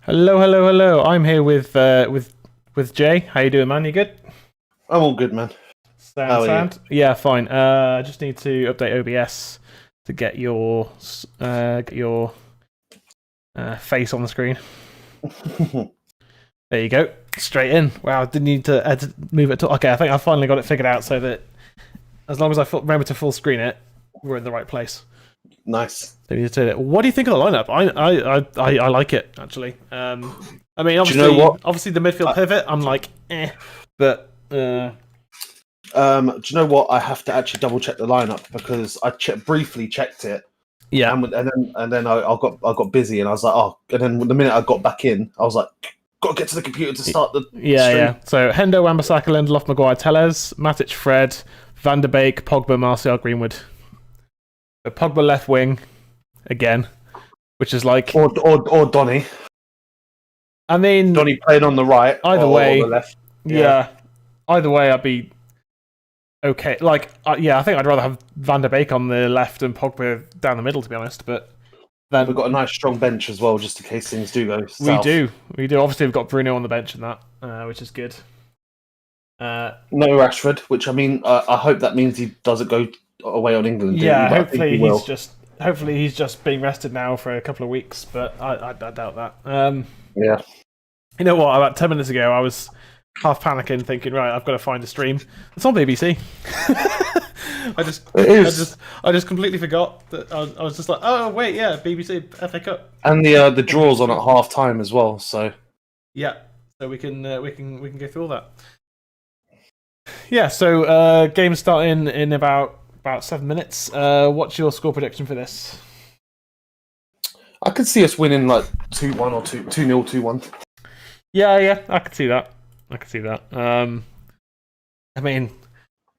Hello, hello, hello. I'm here with Jay. How you doing, man? You good? I'm all good, man. How are you? Yeah, fine. I just need to update OBS to get your face on the screen. There you go. Straight in. Wow, I didn't need to move it at all. Okay, I think I finally got it figured out so that as long as I remember to full screen it, we're in the right place. Nice. What do you think of the lineup? I like it actually. I mean, obviously, Do you know what? obviously the midfield pivot, I'm like, but Do you know what? I have to actually double check the lineup because I briefly checked it. yeah, and then I got busy and I was like, oh. And then the minute I got back in, I was like, got to get to the computer to start the stream. yeah. So Hendo, Wan-Bissaka, Lindelof, Maguire, Tellez, Matic, Fred, Van der Beek, Pogba, Martial, Greenwood. So Pogba left wing again, which is like, or Donny. I mean, Donny playing on the right. Either way, or the left. Yeah. Either way, I'd be okay. Like, yeah, I think I'd rather have Van der Beek on the left and Pogba down the middle, to be honest. But then we've got a nice strong bench as well, just in case things do go south. We do. Obviously, we've got Bruno on the bench and that, which is good. No Rashford, which I mean, I hope that means he doesn't go away on England. Yeah, hopefully he's just being rested now for a couple of weeks, but I doubt that. Yeah. You know what? About 10 minutes ago, I was half panicking, thinking, right, I've got to find a stream. It's on BBC. I just completely forgot that I was just like, oh wait, yeah, BBC FA Cup, and the draws on at half time as well. So yeah, so we can go through all that. Yeah, so game starting in about 7 minutes. What's your score prediction for this? I could see us winning like 2-1 or 2-0, 2-1. Yeah, I could see that. I mean,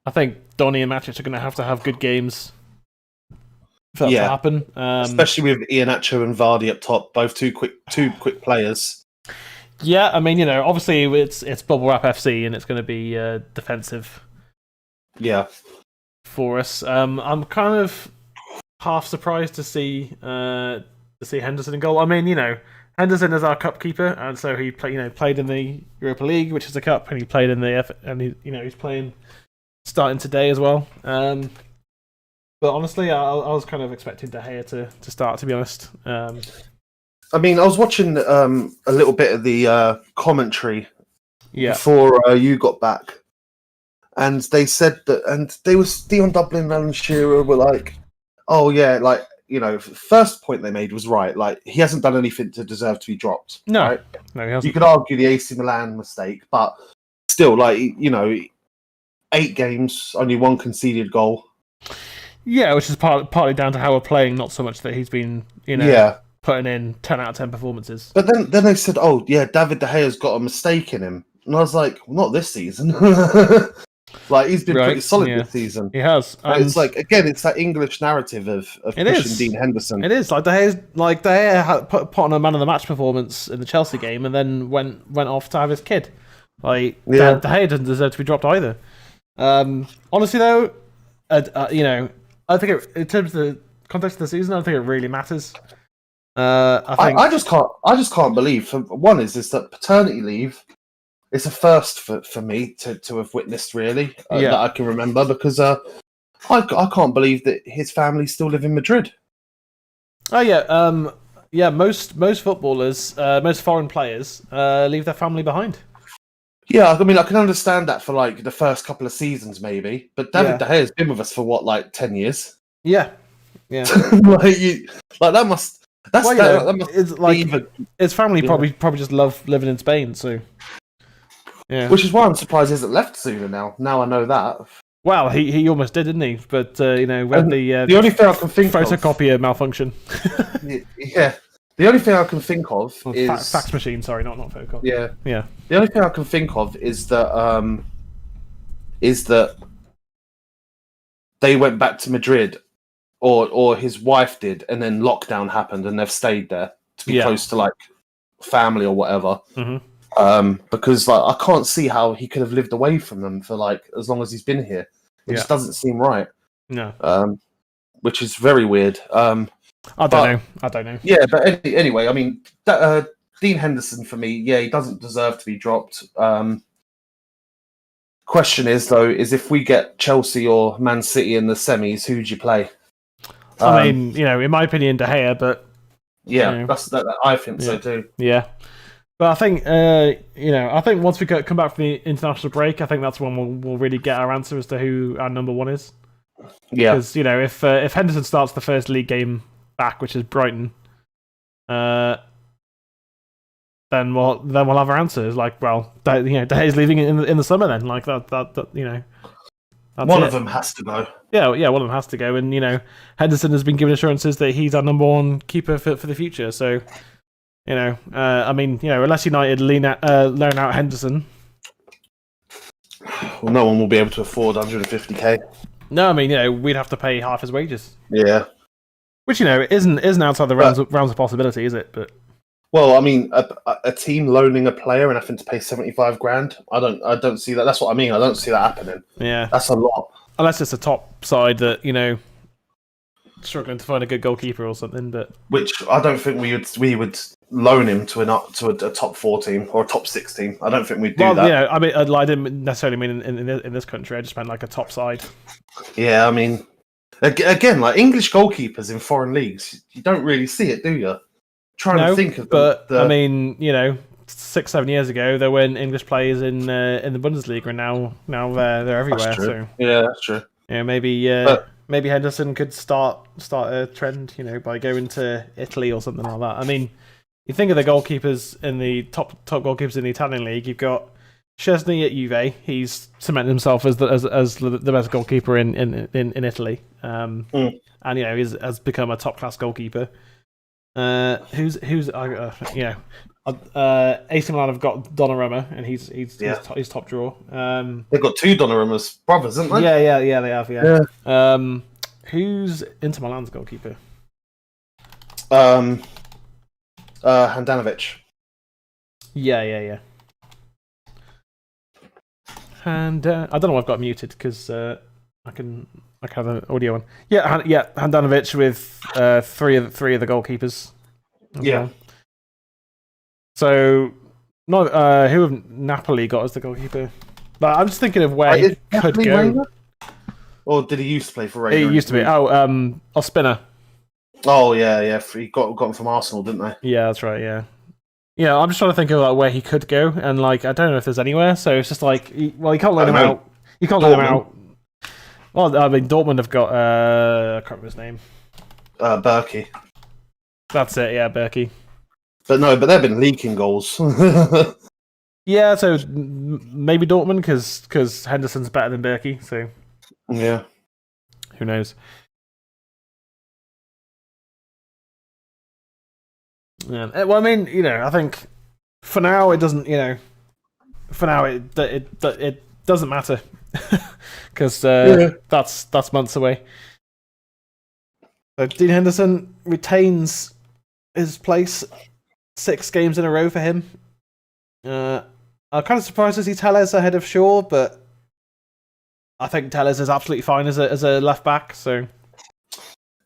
I think Donny and Matic are going to have good games for that to happen. Especially with Iheanacho and Vardy up top, both two quick players. Yeah, I mean, obviously it's Bubble Wrap FC and it's going to be defensive. Yeah. For us, I'm kind of half surprised to see Henderson in goal. I mean, Henderson is our cup keeper, and so he played in the Europa League, which is a cup, and he played in the he's playing starting today as well. But honestly, I was kind of expecting De Gea to start, to be honest. I mean, I was watching a little bit of the commentary before you got back, and they said that, and they were Dion Dublin and Alan Shearer were like, oh yeah, like, first point they made was right. Like, he hasn't done anything to deserve to be dropped. No, right? No, he hasn't. You could argue the AC Milan mistake, but still, like, 8 games, only 1 conceded goal. Yeah, which is partly down to how we're playing, not so much that he's been, putting in 10 out of 10 performances. But then they said, oh yeah, David De Gea's got a mistake in him, and I was like, well, not this season. Like, he's been pretty solid this season. He has. It's like, again, it's that English narrative of pushing Dean Henderson. It is. Like, De Gea put on a man of the match performance in the Chelsea game and then went off to have his kid. Like, De Gea doesn't deserve to be dropped either. Honestly, though, I think in terms of the context of the season, I don't think it really matters. I just can't believe, for one, is that paternity leave is a first for me to have witnessed, really, that I can remember, because I can't believe that his family still live in Madrid. Oh yeah, most footballers, most foreign players, leave their family behind. Yeah, I mean, I can understand that for like the first couple of seasons, maybe, but David De Gea has been with us for what, like 10 years? Yeah. That must. His family probably just love living in Spain, so. Yeah. Which is why I'm surprised he hasn't left sooner now. Now I know that. Well, he almost did, didn't he? But we had the only thing I can think photocopier malfunction. Yeah. The only thing I can think of is fax machine. Sorry, not photocopier. Yeah. The only thing I can think of is that they went back to Madrid, or his wife did, and then lockdown happened, and they've stayed there to be close to like family or whatever. Mm-hmm. Because like, I can't see how he could have lived away from them for like as long as he's been here. It just doesn't seem right. No. Which is very weird. I don't know. Yeah, but anyway, I mean, Dean Henderson for me, yeah, he doesn't deserve to be dropped. Question is though, is if we get Chelsea or Man City in the semis, who do you play? I mean, in my opinion, De Gea, but yeah, I think so too. Yeah, but I think I think once we come back from the international break, I think that's when we'll really get our answer as to who our number one is. Yeah, because if Henderson starts the first league game back, which is Brighton, then we'll have our answers. Like, well, De Gea's leaving in the summer. Then, like that one of them has to go. Yeah, one of them has to go. And Henderson has been given assurances that he's our number one keeper for the future. So, I mean, unless United loan out Henderson, well, no one will be able to afford 150k. No, I mean, we'd have to pay half his wages. Yeah, which isn't outside the realms of possibility, is it? But well, I mean, a team loaning a player and having to pay 75 grand. I don't see that. That's what I mean. I don't see that happening. Yeah, that's a lot. Unless it's a top side that struggling to find a good goalkeeper or something. But which I don't think we would loan him to a top 4 team or a top 6 team. I don't think we'd do that. Yeah, I mean, I didn't necessarily mean in this country. I just meant like a top side. Yeah, I mean, again, like English goalkeepers in foreign leagues, you don't really see it, do you? Trying to think of I mean, 6-7 years ago, there weren't English players in the Bundesliga, and now they're everywhere. That's true. So yeah, that's true. Yeah, maybe Henderson could start a trend, by going to Italy or something like that. I mean, you think of the goalkeepers in the top goalkeepers in the Italian league. You've got Szczesny at Juve. He's cemented himself as the best goalkeeper in Italy, and has become a top class goalkeeper. AC Milan have got Donnarumma, and he's top drawer. They've got 2 Donnarumma's brothers, haven't they? Yeah, they have. Yeah. Who's Inter Milan's goalkeeper? Handanovic. Yeah. And I don't know why I've got muted because I can have an audio on. Yeah, Handanovic with three of the goalkeepers. Okay. Yeah. So, who have Napoli got as the goalkeeper? Like, I'm just thinking of where he could go. Reina? Or did he used to play for Reina? He used to be. Ospina. Oh yeah. He got him from Arsenal, didn't they? Yeah, that's right. Yeah. Yeah, I'm just trying to think of where he could go, and I don't know if there's anywhere. So it's just he can't let him out. You can't let him out. Well, I mean, Dortmund have got I can't remember his name. Berkey. That's it. Yeah, Berkey. But they've been leaking goals. Yeah, so maybe Dortmund because Henderson's better than Berkey. So yeah, who knows? Yeah. Well, I mean, I think for now it doesn't. For now it doesn't matter because that's months away. So Dean Henderson retains his place, 6 games in a row for him. I'm kind of surprised to see Telles ahead of Shaw, but I think Telles is absolutely fine as a left back. So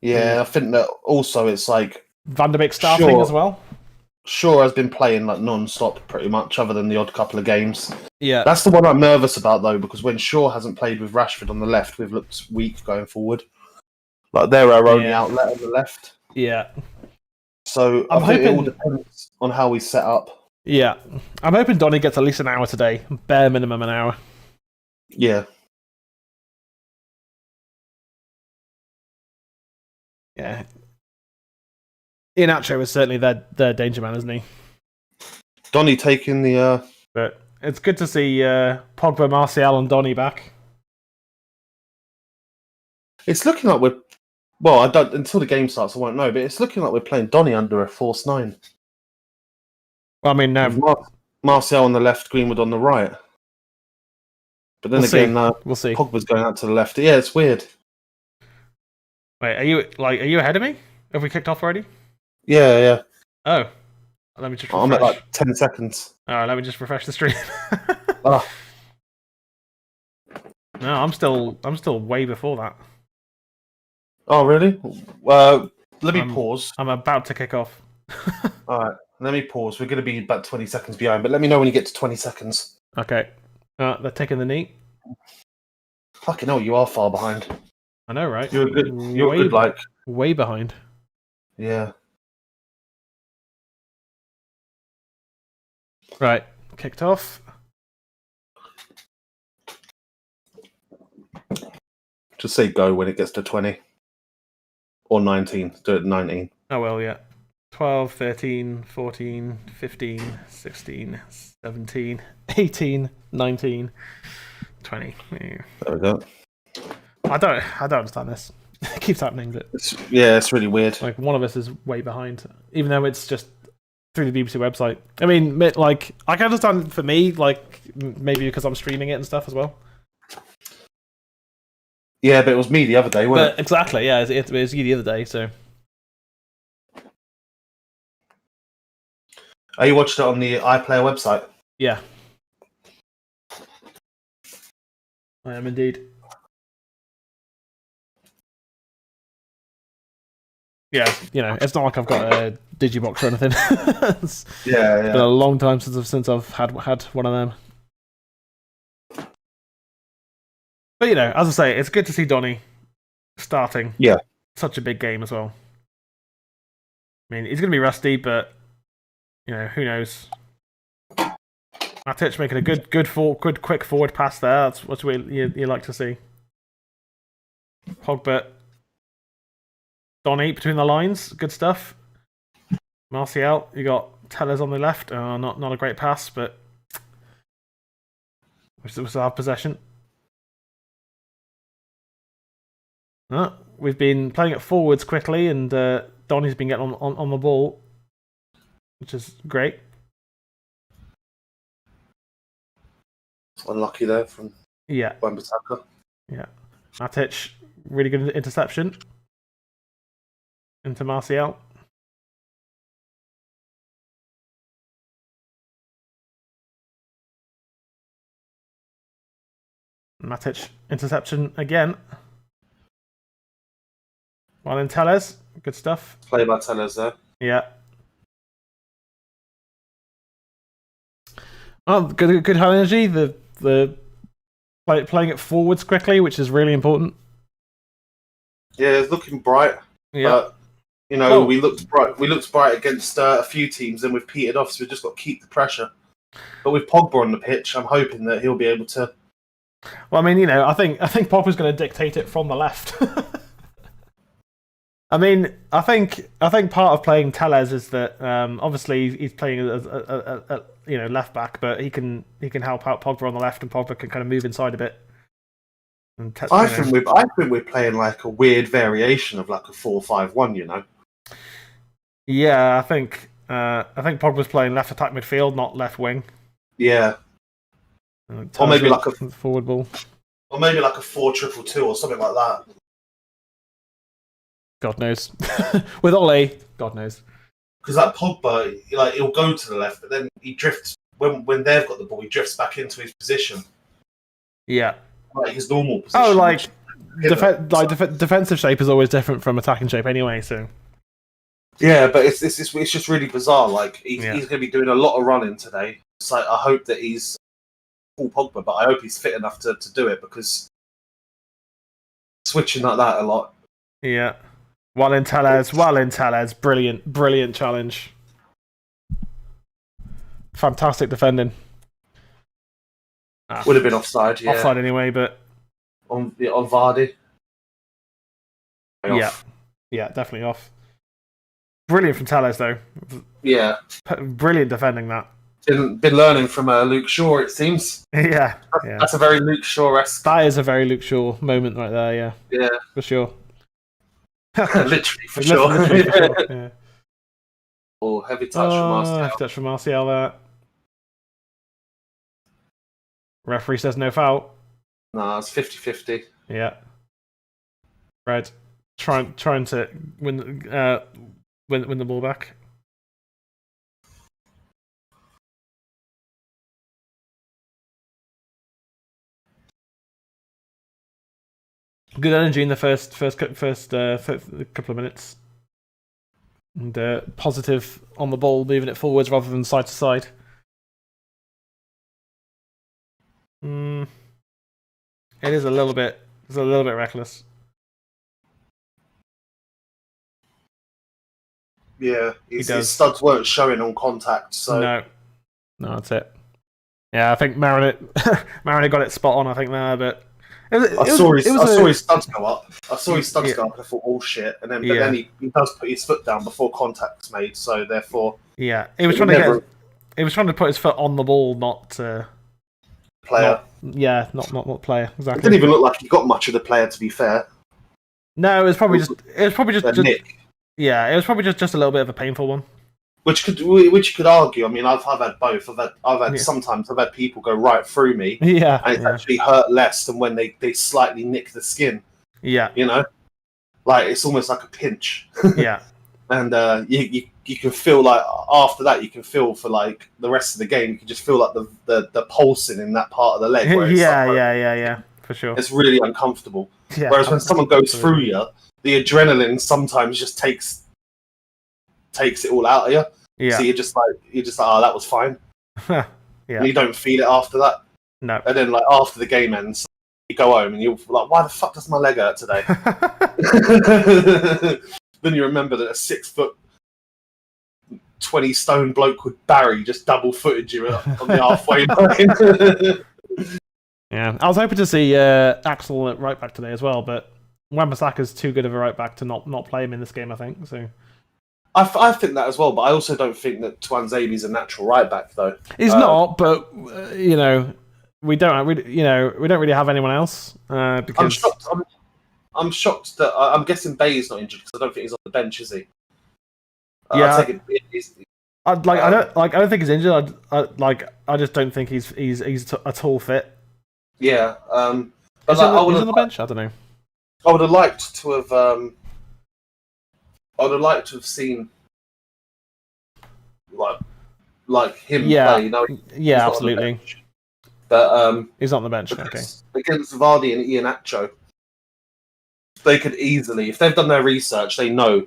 yeah, I think that also it's like Van der Beek starting as well. Shaw has been playing non-stop pretty much, other than the odd couple of games. Yeah, that's the one I'm nervous about though, because when Shaw hasn't played with Rashford on the left, we've looked weak going forward. Like they're our only outlet on the left. Yeah. So I think it all depends on how we set up. Yeah, I'm hoping Donny gets at least an hour today, bare minimum an hour. Yeah. Yeah. Iheanacho is certainly their danger man, isn't he? Donny taking the. But it's good to see Pogba, Martial, and Donny back. It's looking like we're. Well, I don't until the game starts. I won't know, but it's looking like we're playing Donny under a false 9. Well, I mean, Martial on the left, Greenwood on the right. But then we'll see. Pogba's going out to the left. Yeah, it's weird. Wait, are you ahead of me? Have we kicked off already? Yeah. Oh, let me just. I'm at 10 seconds. Oh, let me just refresh the stream. Oh. No, I'm still way before that. Oh, really? Let me pause. I'm about to kick off. All right. Let me pause. We're going to be about 20 seconds behind, but let me know when you get to 20 seconds. Okay. They're taking the knee. Fucking hell, you are far behind. I know, right? You're good, like... Way behind. Yeah. Right. Kicked off. Just say go when it gets to 20. Or 19. Do it 19. Oh, well, yeah. 12, 13, 14, 15, 16, 17, 18, 19, 20. There we go. I don't understand this. It keeps happening. It's really weird. Like, one of us is way behind, even though it's just through the BBC website. I mean, like, I can understand for me, like, maybe because I'm streaming it and stuff as well. Yeah, but it was me the other day, wasn't it? Exactly, yeah. It was you the other day, so... Oh, you watched it on the iPlayer website? Yeah. I am indeed. Yeah, you know, it's not like I've got a Digibox or anything. It's been a long time since I've had one of them. But, you know, as I say, it's good to see Donny starting. Yeah. Such a big game as well. I mean, he's going to be rusty, but, you know, who knows? Matic making a good quick forward pass there. That's what you like to see. Pogba. Donny between the lines. Good stuff. Martial, you got Tellers on the left. Not a great pass, but we still have possession. We've been playing it forwards quickly, and Donny's been getting on the ball, which is great. Unlucky there from Wan-Bissaka. Yeah. Matic, really good interception. Into Martial. Matic, interception again. Well, then Tellez, good stuff. Play by Tellez there. Yeah. Oh, good high energy. The playing it forwards quickly, which is really important. Yeah, it's looking bright. Yeah. But, you know, we looked bright against a few teams, and we've petered off, so we've just got to keep the pressure. But with Pogba on the pitch, I'm hoping that he'll be able to. Well, I mean, you know, I think Pogba's going to dictate it from the left. I mean, I think part of playing Tellez is that obviously he's playing as a left back, but he can help out Pogba on the left, and Pogba can kind of move inside a bit. I think we're playing like a weird variation of like a 4-5-1. You know. Yeah, I think Pogba's playing left attack midfield, not left wing. Yeah. Or maybe like a forward ball. Or maybe like a 4-2-2 or something like that. God knows. With Ole, God knows. Because that Pogba, like, he'll go to the left, but then he drifts when they've got the ball. He drifts back into his position. Yeah, like his normal position. Oh, like defensive shape is always different from attacking shape, anyway. So yeah, but it's just really bizarre. Like he's going to be doing a lot of running today. It's like I hope that he's full Pogba, but I hope he's fit enough to do it because switching like that a lot. Yeah. Tellez, brilliant challenge. Fantastic defending. Would have been offside, yeah. Offside anyway, but on Vardy. Yeah, definitely off. Brilliant from Tellez though. Yeah, brilliant defending that. Been learning from Luke Shaw, it seems. Yeah. That's a very Luke Shaw-esque. That is a very Luke Shaw moment right there. Yeah. Yeah, for sure. literally for sure. Literally for sure. Yeah. Oh, heavy touch from Martial. Heavy touch from Martial there. Referee says no foul. Nah, it's 50-50. Yeah. Right. Trying to win the ball back. Good energy in the first couple of minutes. and positive on the ball, moving it forwards rather than side to side. It is a little bit. It's a little bit reckless. Yeah, his studs weren't showing on contact, so no, that's it. Yeah, I think Marinette got it spot on. I think there, but I saw his studs go up. I saw his studs go up, and I thought, "Oh shit!" And then, but then he does put his foot down before contact's made. So therefore, he was trying to put his foot on the ball, not player. Not player. Exactly. It didn't even look like he got much of the player, to be fair. No, it was probably just nick. Yeah, it was probably just a little bit of a painful one. Which you could argue. I mean, I've had both. Sometimes I've had people go right through me. Yeah, and it's actually hurt less than when they slightly nick the skin. Yeah, like it's almost like a pinch. Yeah, and you can feel like after that you can feel for like the rest of the game. You can just feel like the pulsing in that part of the leg. Yeah, for sure. It's really uncomfortable. Yeah, whereas when someone goes through you, the adrenaline sometimes just takes it all out of you. Yeah. So you're just like, oh, that was fine. Yeah. And you don't feel it after that. No. And then like after the game ends, you go home and you're like, why the fuck does my leg hurt today? Then you remember that a 6 foot 20 stone bloke called Barry just double footed you on the halfway line. Yeah. I was hoping to see Axel at right back today as well, but Wan-Bissaka's too good of a right back to not play him in this game, I think. So I think that as well, but I also don't think that Tuanzebe's a natural right back though. He's not, but we don't really have anyone else. Because I'm shocked that I'm guessing Bay's not injured because I don't think he's on the bench, is he? Yeah, I don't think he's injured. I just don't think he's at all fit. Yeah, but he's on the bench. I don't know. I would have liked to have. I would have liked to have seen like him play. Yeah, absolutely. But he's not on the bench. Okay. Against Vardy and Iheanacho, they could easily, if they've done their research, they know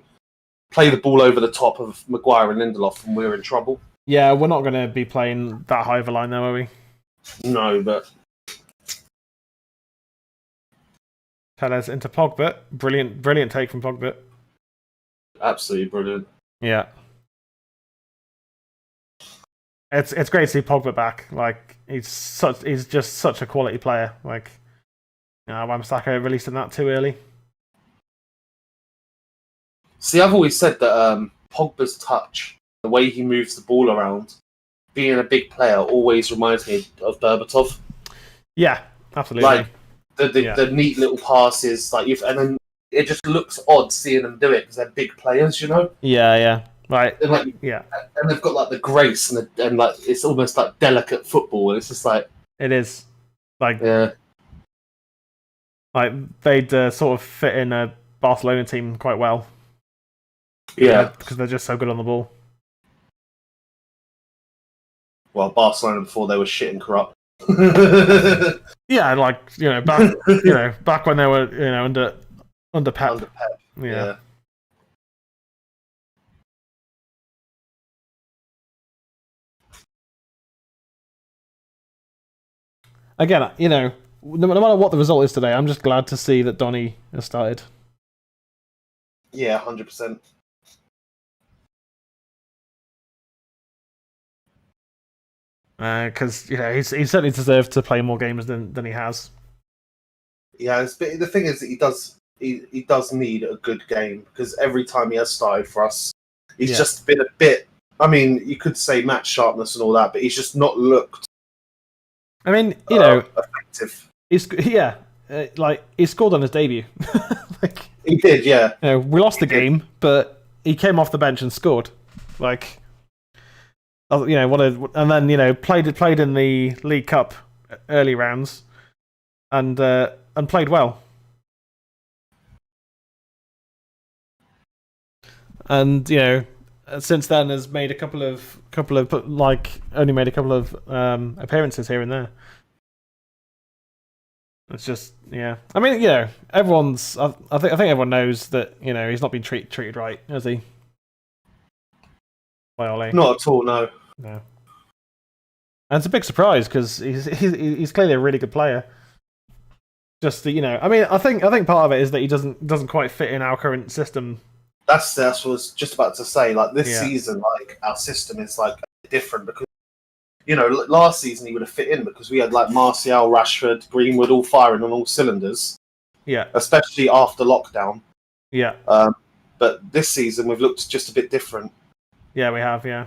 play the ball over the top of Maguire and Lindelof, and we're in trouble. Yeah, we're not going to be playing that high of a line, though, are we? No, but Tellez into Pogba. Brilliant take from Pogba. Absolutely brilliant. Yeah. It's great to see Pogba back. Like he's just such a quality player. Like Wan-Bissaka released him that too early. See, I've always said that Pogba's touch, the way he moves the ball around, being a big player, always reminds me of Berbatov. Yeah, absolutely. Like the neat little passes, and then it just looks odd seeing them do it because they're big players, Yeah, right. And and they've got like the grace and like it's almost like delicate football. And it's just like it is, like like they'd sort of fit in a Barcelona team quite well. Yeah, because they're just so good on the ball. Well, Barcelona before they were shit and corrupt. Yeah, back when they were under Pep. Under Pep. Yeah. Again, no matter what the result is today, I'm just glad to see that Donny has started. Yeah, 100%. Because he certainly deserved to play more games than he has. Yeah, the thing is that he does need a good game because every time he has started for us, he's just been a bit. I mean, you could say match sharpness and all that, but he's just not looked. I mean, effective. He scored on his debut. He did, yeah. We lost the game, but he came off the bench and scored. And then played in the League Cup early rounds, and played well. And since then has made a couple of only made a couple of appearances here and there. It's just I mean everyone's I think everyone knows that he's not been treated right, has he? by Ole. Not at all, no. No. And it's a big surprise because he's clearly a really good player. Just I mean, I think part of it is that he doesn't quite fit in our current system. That's what I was just about to say. Like this season, like our system is like different because last season he would have fit in because we had like Martial, Rashford, Greenwood all firing on all cylinders. Yeah. Especially after lockdown. Yeah. But this season we've looked just a bit different. Yeah, we have. Yeah.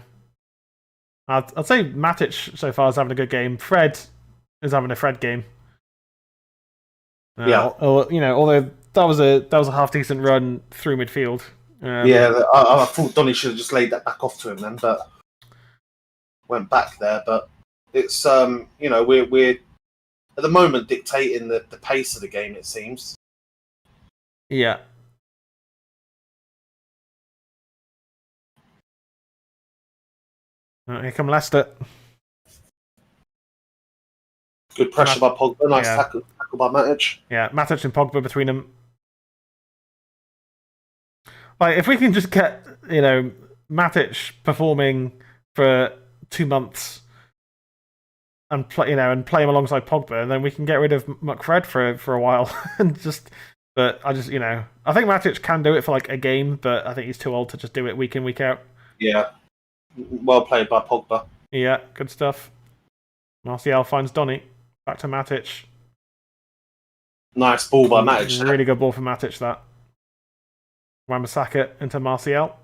I'd say Matic so far is having a good game. Fred is having a Fred game. Although that was a half decent run through midfield. I thought Donny should have just laid that back off to him then, but went back there. But it's we're at the moment dictating the pace of the game. It seems. Yeah. Here come Leicester. Good pressure by Pogba. Nice tackle by Matic. Yeah, Matic and Pogba between them. Like, if we can just get Matic performing for 2 months and play him alongside Pogba, and then we can get rid of McFred for a while and just. But I think Matic can do it for like a game, but I think he's too old to just do it week in, week out. Yeah. Well played by Pogba. Yeah, good stuff. Martial finds Donny. Back to Matic. Nice ball by Matic. Really good ball for Matic, that. Wan-Bissaka into Martial.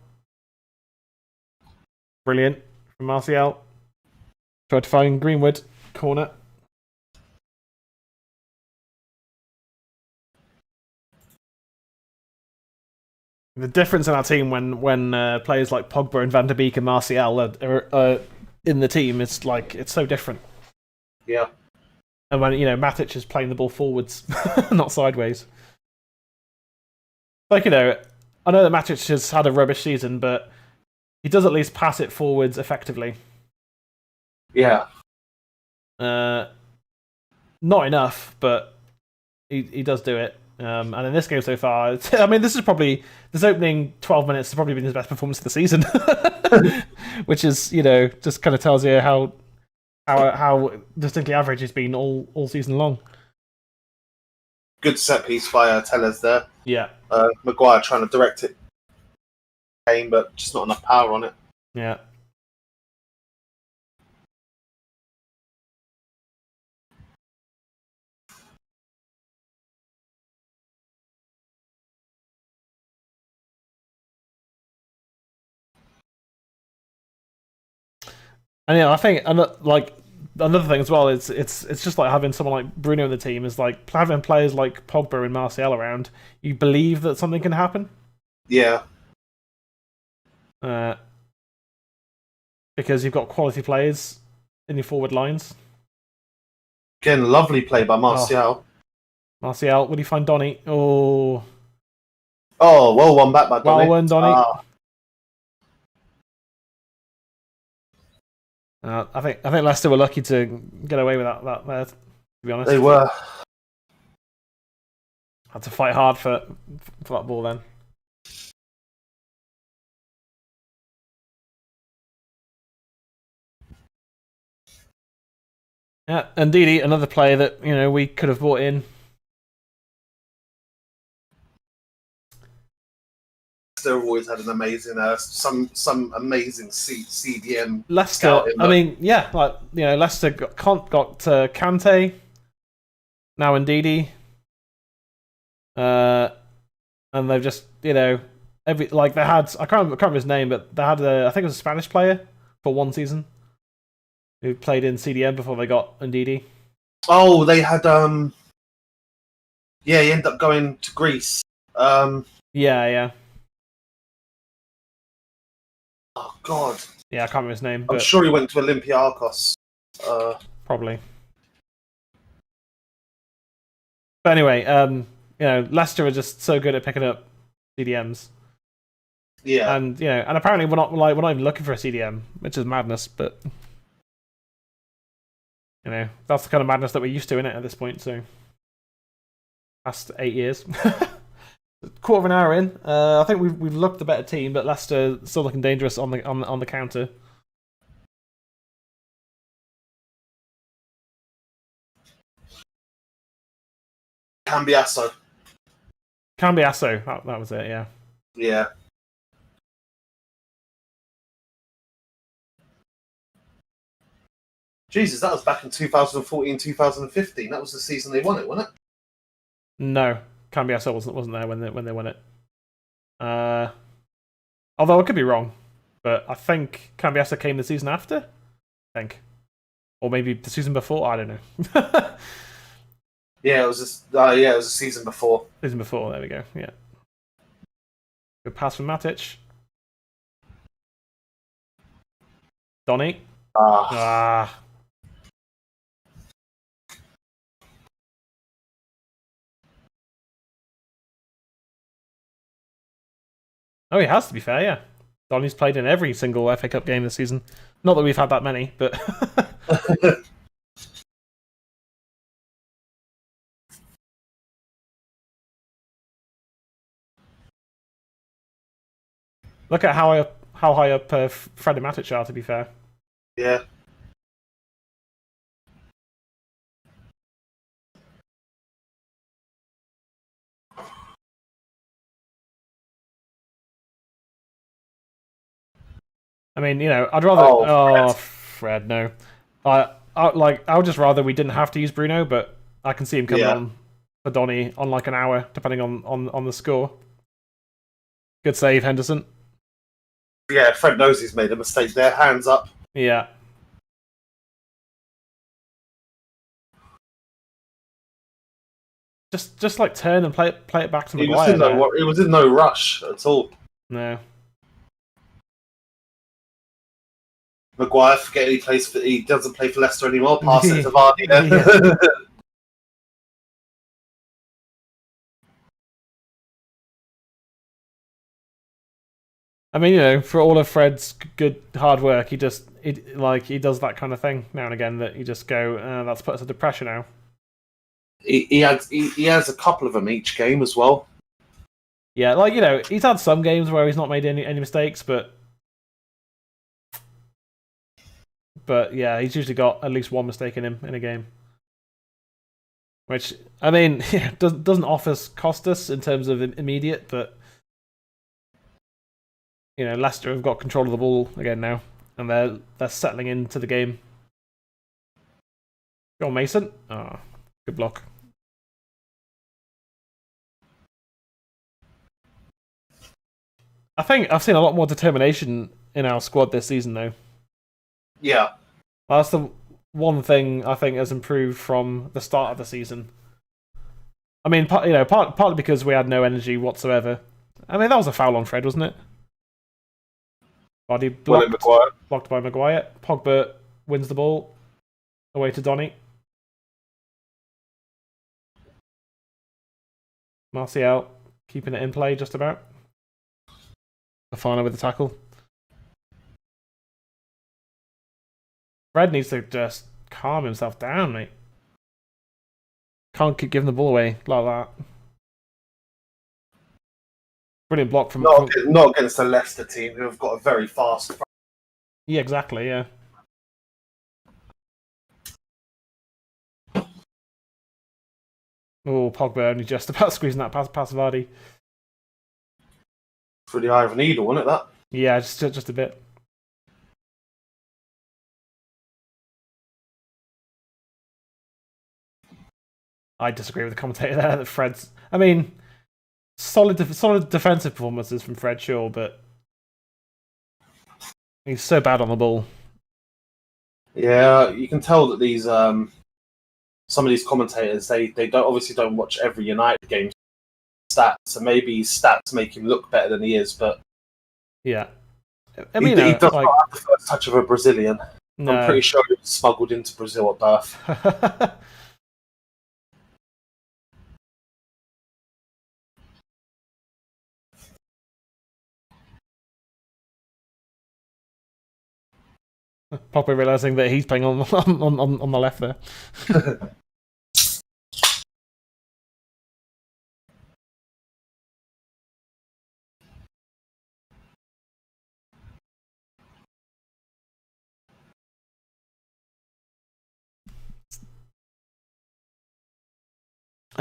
Brilliant from Martial. Tried to find Greenwood. Corner. The difference in our team when players like Pogba and Van der Beek and Martial are in the team is like it's so different. Yeah. And when Matic is playing the ball forwards, not sideways. Like I know that Matic has had a rubbish season, but he does at least pass it forwards effectively. Yeah. Not enough, but he does do it. And in this game so far, I mean, this opening 12 minutes has probably been his best performance of the season, which is just kind of tells you how distinctly average he's been all season long. Good set piece by Tellez there. Yeah. Maguire trying to direct it, but just not enough power on it. Yeah. And I think another thing as well is it's just like having someone like Bruno in the team is like having players like Pogba and Martial around. You believe that something can happen. Yeah. Because you've got quality players in your forward lines. Again, lovely play by Martial. Martial, would he find Donny? Oh, well won back by Donny. Well won, Donny. I think Leicester were lucky to get away with that there, to be honest. They were. Had to fight hard for that ball then. Yeah, and Didi, another player that we could have brought in. Leicester always had an amazing, some amazing CDM. Leicester, I mean, yeah, like Leicester got Kante, now Ndidi, and they've just they had I can't remember his name, but they had I think it was a Spanish player for one season who played in CDM before they got Ndidi. Oh, they had he ended up going to Greece. Yeah. Oh God. Yeah, I can't remember his name. I'm sure he went to Olympiacos. Probably. But anyway, Leicester are just so good at picking up CDMs. Yeah. And and apparently we're not even looking for a CDM, which is madness. But that's the kind of madness that we're used to in it at this point. So, past 8 years. quarter of an hour in. I think we've looked the better team, but Leicester still looking dangerous on the counter. Cambiasso. That was it. Yeah. Yeah. Jesus, that was back in 2014, 2015. That was the season they won it, wasn't it? No, Cambiasso wasn't there when they won it. Although I could be wrong, but I think Cambiasso came the season after. I think, or maybe the season before. I don't know. Yeah, it was a season before. Season before. There we go. Yeah. Good pass from Matic. Donny. Ah. Oh, he has, to be fair, yeah. Donny's played in every single FA Cup game this season. Not that we've had that many, but... Look at how high up Fred and Matic are, to be fair. Yeah. I mean, I'd rather... Oh, Fred, no. I would just rather we didn't have to use Bruno, but I can see him coming on for Donny on like an hour, depending on the score. Good save, Henderson. Yeah, Fred knows he's made a mistake there. Hands up. Yeah. Just like turn and play it back to Maguire. He was in no rush at all. No. Maguire, forget he doesn't play for Leicester anymore. Pass it to Vardy then. I mean, for all of Fred's good hard work, he does that kind of thing now and again that you just go, that's put us under pressure now. He has a couple of them each game as well. Yeah, he's had some games where he's not made any mistakes, but yeah, he's usually got at least one mistake in him in a game. Which, I mean, doesn't cost us in terms of immediate, but Leicester have got control of the ball again now, and they're settling into the game. Go on, Mason. Oh, good block. I think I've seen a lot more determination in our squad this season, though. Yeah. That's the one thing I think has improved from the start of the season. I mean, partly because we had no energy whatsoever. I mean, that was a foul on Fred, wasn't it? Body blocked by Maguire. Pogba wins the ball away to Donny. Martial keeping it in play just about. Fafana with the tackle. Fred needs to just calm himself down, mate. Can't keep giving the ball away like that. Brilliant block from... Not against the Leicester team, who have got a very fast... Yeah, exactly, yeah. Oh, Pogba only just about squeezing that past Vardy. For the eye of a needle, wasn't it, that? Yeah, just a bit. I disagree with the commentator there that Fred's... I mean, solid defensive performances from Fred, sure, but he's so bad on the ball. Yeah, you can tell that these some of these commentators they don't watch every United game stats, so maybe his stats make him look better than he is, but yeah, I mean, he does not have the first touch of a Brazilian. No. I'm pretty sure he was smuggled into Brazil at birth. Pogba realizing that he's playing on the left there.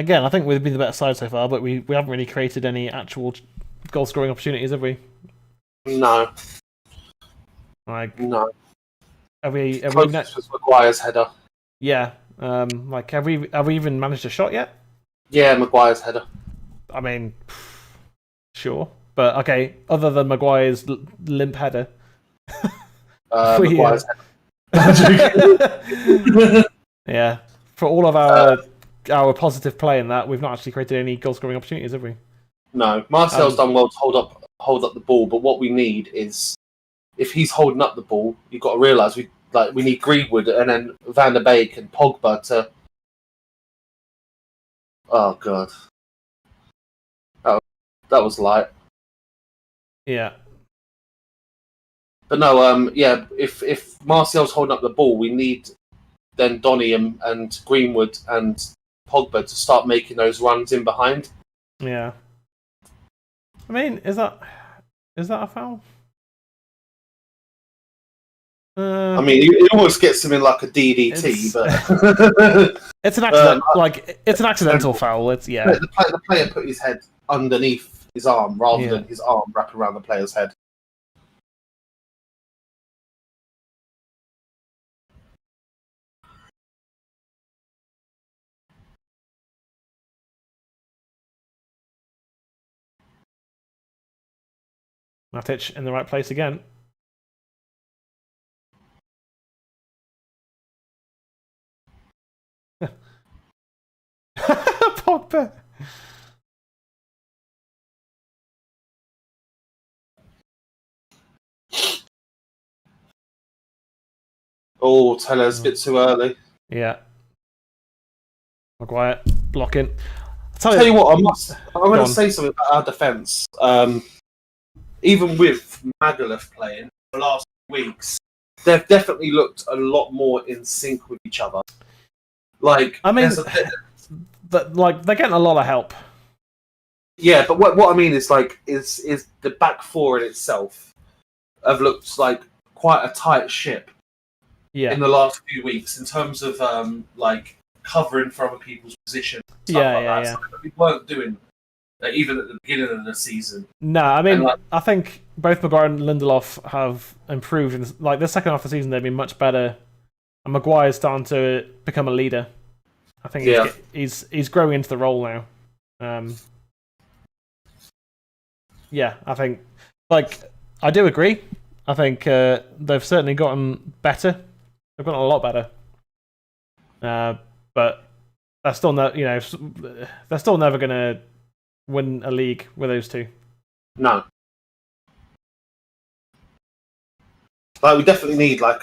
again, I think we've been the better side so far, but we haven't really created any actual goal scoring opportunities, have we? No. Like, no. Have we Closest was Maguire's header. Yeah. Like, have we even managed a shot yet? Yeah, Maguire's header. I mean, sure, but okay. Other than Maguire's limp header, Maguire's header. Yeah. For all of our positive play in that, we've not actually created any goal scoring opportunities, have we? No, Marcel's done well to hold up the ball, but what we need is, if he's holding up the ball, you've got to realise we need Greenwood and then Van der Beek and Pogba to. Oh god, that was light. Yeah. But no, yeah. If Martial's holding up the ball, we need then Donny and Greenwood and Pogba to start making those runs in behind. Yeah. I mean, is that a foul? I mean, it almost gets him in like a DDT, but it's an accident. It's an accidental foul. It's The player put his head underneath his arm rather than his arm wrapping around the player's head. Matic in the right place again. Pogba. Oh, Teller's a bit too early. Yeah. Maguire blocking. Tell you what, I'm going to say something about our defence. Even with Magaluf playing the last weeks, they've definitely looked a lot more in sync with each other. Like, I mean, they're getting a lot of help. Yeah, but what I mean is is the back four in itself have looked like quite a tight ship. Yeah. In the last few weeks, in terms of covering for other people's positions. Yeah. So we weren't doing that even at the beginning of the season. No, I mean, I think both Maguire and Lindelof have improved. In, the second half of the season, they've been much better. And Maguire's starting to become a leader. I think he's growing into the role now. Yeah, I think, I do agree. I think they've certainly gotten better. They've gotten a lot better. But they're still they're still never going to win a league with those two. No. We definitely need I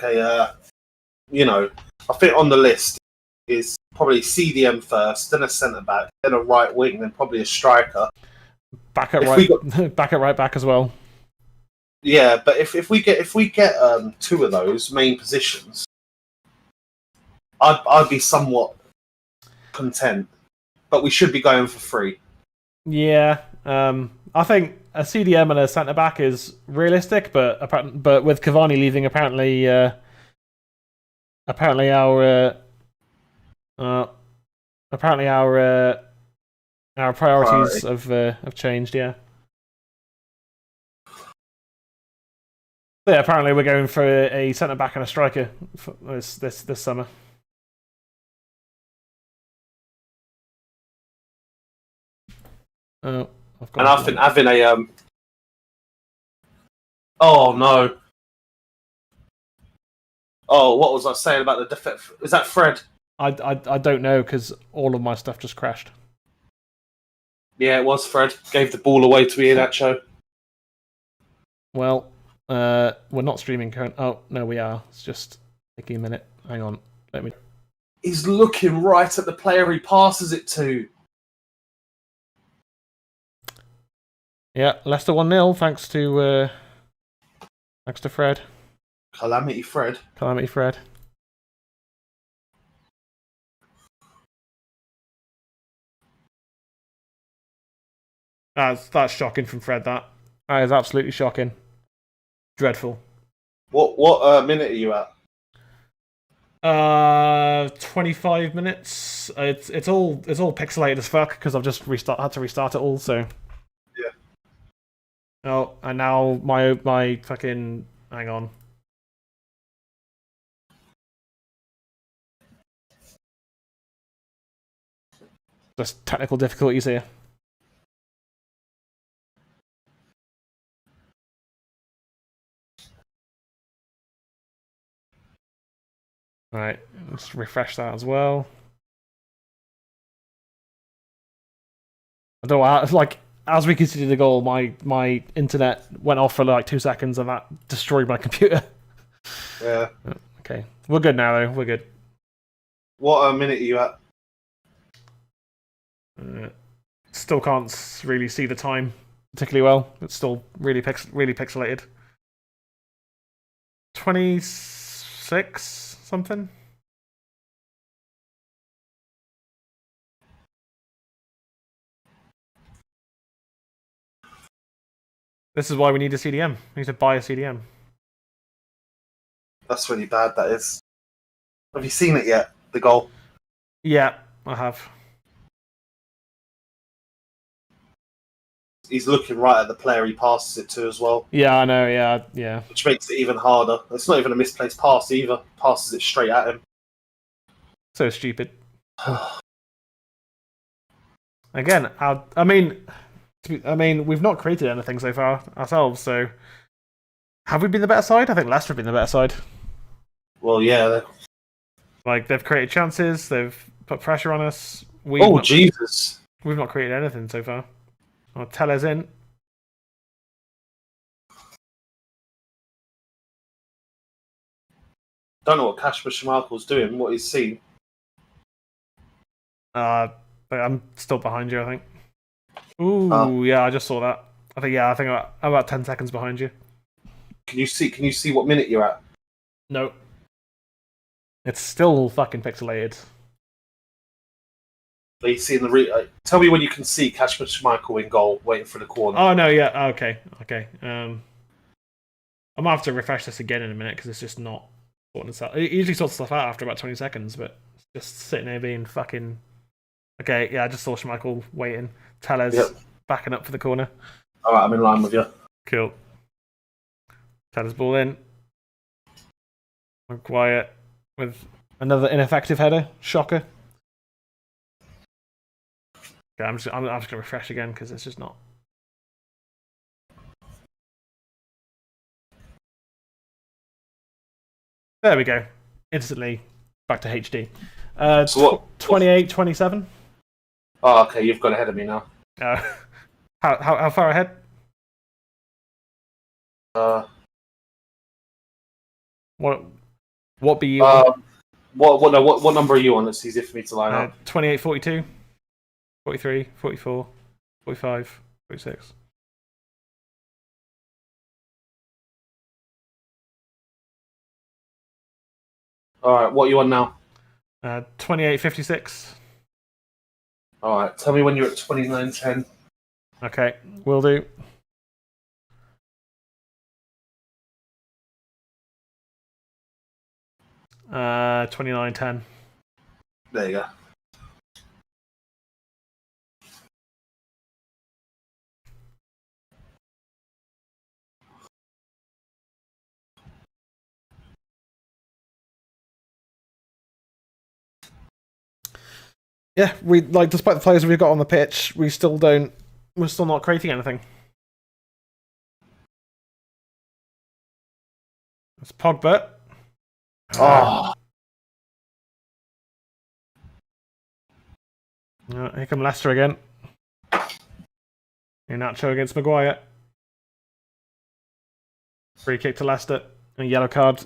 think on the list is probably CDM first, then a centre back, then a right wing, then probably a striker. Back at right back as well. Yeah, but if we get two of those main positions, I'd be somewhat content. But we should be going for free. Yeah, I think a CDM and a centre back is realistic, but with Cavani leaving, apparently our priorities have changed. Yeah. Yeah, apparently we're going for a centre back and a striker for this summer. Oh, and I think having a Oh no! Oh, what was I saying about the defense? Is that Fred? I don't know because all of my stuff just crashed. Yeah, it was Fred. Gave the ball away to Iheanacho. Well, we're not streaming current. Oh no, we are. It's just taking a minute. Hang on, let me. He's looking right at the player he passes it to. Yeah, Leicester 1-0 thanks to Fred. Calamity Fred. That's shocking from Fred. That is absolutely shocking. Dreadful. What minute are you at? 25 minutes. It's all pixelated as fuck because I've just had to restart it all. So yeah. Oh, and now my fucking hang on. Just technical difficulties here. Right, let's refresh that as well. I don't know, like, as we conceded the goal, my internet went off for like 2 seconds and that destroyed my computer. Yeah. Okay, we're good now though, we're good. What minute are you at? Still can't really see the time particularly well. It's still really pixelated. 26 something. This is why we need a CDM. We need to buy a CDM. That's really bad, that is. Have you seen it yet, the goal? Yeah, I have. He's looking right at the player he passes it to as well. Yeah, I know, yeah. Which makes it even harder. It's not even a misplaced pass either. Passes it straight at him. So stupid. Again, I mean, we've not created anything so far ourselves, so... Have we been the better side? I think Leicester have been the better side. Well, yeah. Like, they've created chances, they've put pressure on us. Jesus. We've not created anything so far. Well, Teller's in. Don't know what Kasper Schmeichel's doing, what he's seen. But I'm still behind you, I think. Ooh, yeah, I just saw that. I think I'm about 10 seconds behind you. Can you see what minute you're at? No. It's still fucking pixelated. Are you seeing the tell me when you can see Kasper Schmeichel in goal, waiting for the corner. Oh no, yeah, okay. I might have to refresh this again in a minute because it's just not sorting itself. It usually sorts stuff out after about 20 seconds, but it's just sitting there being fucking. Okay, yeah, I just saw Schmeichel waiting. Teller's backing up for the corner. All right, I'm in line with you. Cool. Teller's ball in. Maguire with another ineffective header. Shocker. Okay, I'm just gonna refresh again because it's just not. There we go. Instantly back to HD. So what? 28, 27. Oh, okay. You've got ahead of me now. How far ahead? What be you? What number are you on? It's easier for me to line up. 28, 42, 43, 44, 45, 46. All right. What are you on now? 28, 56. All right. Tell me when you're at 29:10. Okay, will do. Uh, 29:10. There you go. Yeah, despite the players we've got on the pitch, we're still not creating anything. It's Pogba. Oh. Here come Leicester again. Iheanacho against Maguire. Free kick to Leicester. A yellow card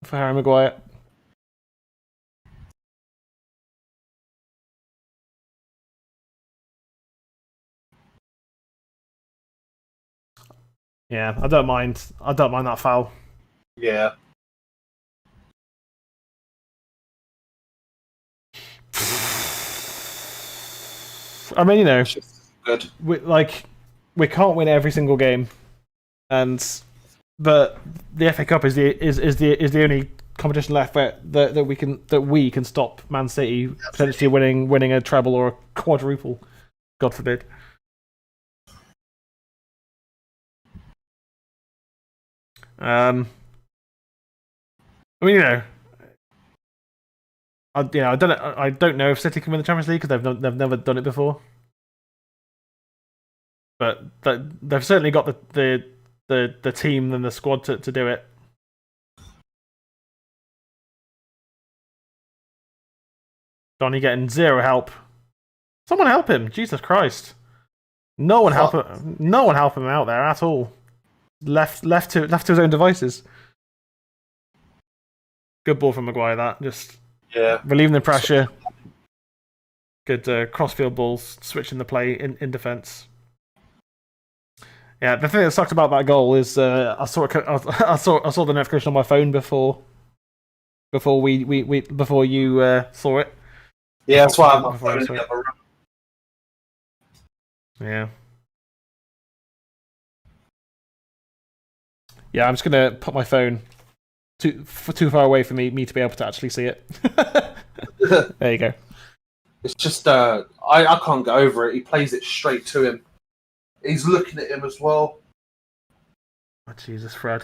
for Harry Maguire. Yeah, I don't mind that foul. Yeah. I mean, you know, good. We can't win every single game, but the FA Cup is the only competition left where that we can stop Man City potentially winning a treble or a quadruple. God forbid. I mean, I don't know if City can win the Champions League because they've never done it before. But they've certainly got the team and the squad to do it. Donny getting zero help. Someone help him! Jesus Christ! No one help him out there at all. Left to his own devices. Good ball from Maguire. That just relieving the pressure. Good crossfield balls, switching the play in defence. Yeah, the thing that sucked about that goal is I saw the notification on my phone before you saw it. Yeah, that's why I'm not phone in the other room. Yeah. Yeah, I'm just gonna put my phone too far away for me to be able to actually see it. There you go. It's just I can't get over it. He plays it straight to him. He's looking at him as well. Oh, Jesus, Fred.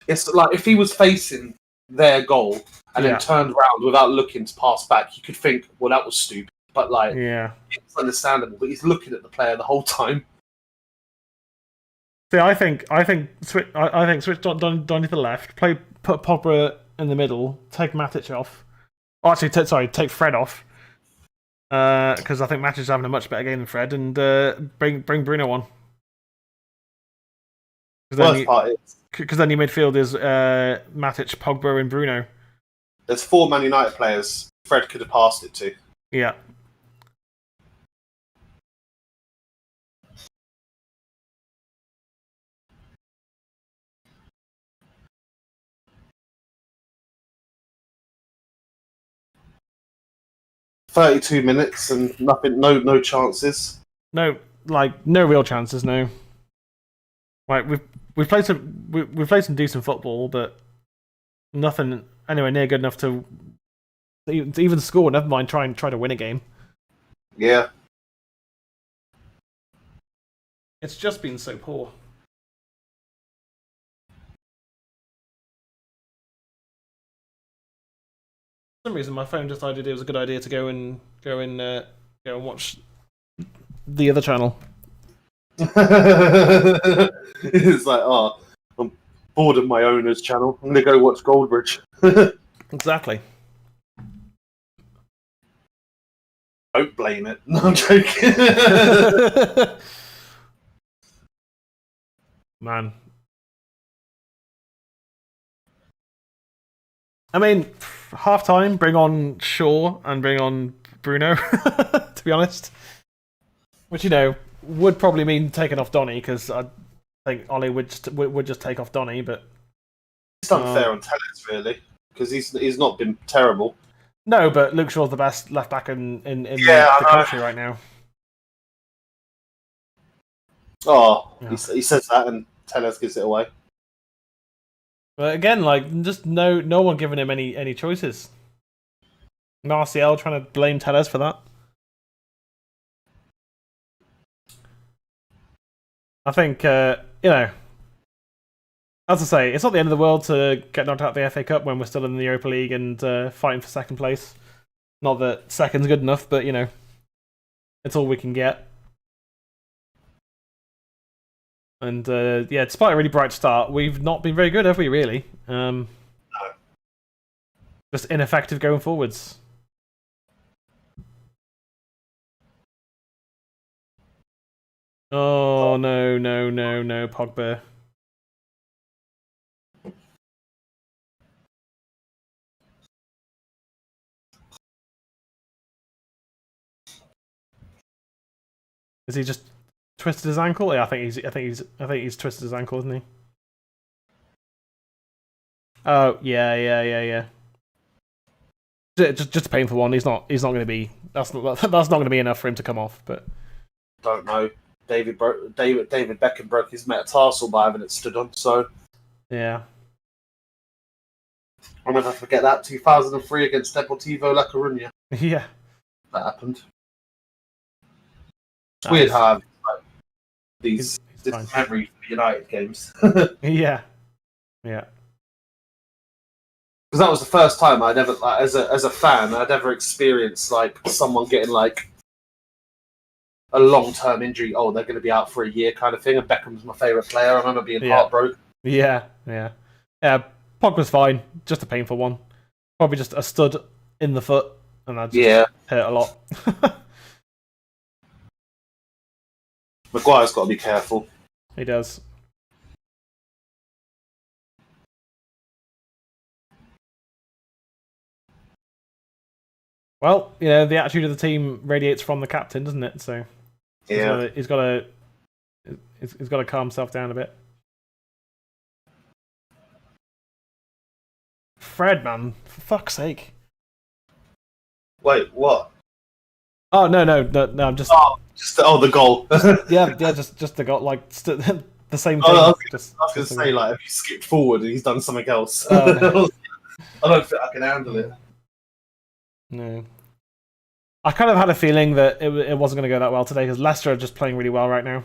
It's like if he was facing their goal and then turned around without looking to pass back, you could think, well, that was stupid. But it's understandable. But he's looking at the player the whole time. See, I think switch Donny to the left, put Pogba in the middle, take Matic off. Oh, actually, take Fred off. Because I think Matic is having a much better game than Fred, and bring Bruno on. Because then your midfield is Matic, Pogba, and Bruno. There's 4 Man United players Fred could have passed it to. Yeah. "32 minutes and nothing, no chances." No real chances. No. Like we've played some decent football, but nothing anywhere near good enough to even score. Never mind try to win a game. Yeah. It's just been so poor. For some reason, my phone decided it was a good idea to go and watch the other channel. It's like, I'm bored of my owner's channel. I'm gonna go watch Goldbridge. Exactly. Don't blame it. No, I'm joking. Man. I mean, half time, bring on Shaw and bring on Bruno, to be honest. Which, would probably mean taking off Donny, because I think Ollie would just take off Donny, but... It's unfair on Tellez, really, because he's not been terrible. No, but Luke Shaw's the best left back in the country right now. Oh, yeah. He says that, and Tellez gives it away. But again, just no one giving him any choices. Martial trying to blame Tellez for that. I think as I say, it's not the end of the world to get knocked out of the FA Cup when we're still in the Europa League and fighting for second place. Not that second's good enough, but it's all we can get. And despite a really bright start, we've not been very good, have we? Really? No. Just ineffective going forwards. Oh no, Pogba. Is he just twisted his ankle? Yeah, I think he's twisted his ankle, isn't he? Oh yeah. Just a painful one. He's not going to be. That's not going to be enough for him to come off. But don't know. David Beckham broke his metatarsal by having it stood on. So yeah. I'll never forget that 2003 against Deportivo La Coruña. Yeah, that happened. It's weird how these memories for United games. Yeah. Because that was the first time I'd ever, like, as a fan, I'd ever experienced like someone getting like a long-term injury. Oh, they're going to be out for a year, kind of thing. And Beckham's my favourite player. I remember being heartbroken. Yeah. Pogba's fine, just a painful one. Probably just a stud in the foot, and that just hurt a lot. Maguire's got to be careful. He does. Well, the attitude of the team radiates from the captain, doesn't it? So he's got to calm himself down a bit. Fred, man, for fuck's sake! Wait, what? Oh no! I'm just. The goal. just the goal. Like the same thing. I was going to say, like, if you skipped forward and he's done something else, no. I don't think I can handle it. No. I kind of had a feeling that it wasn't going to go that well today because Leicester are just playing really well right now.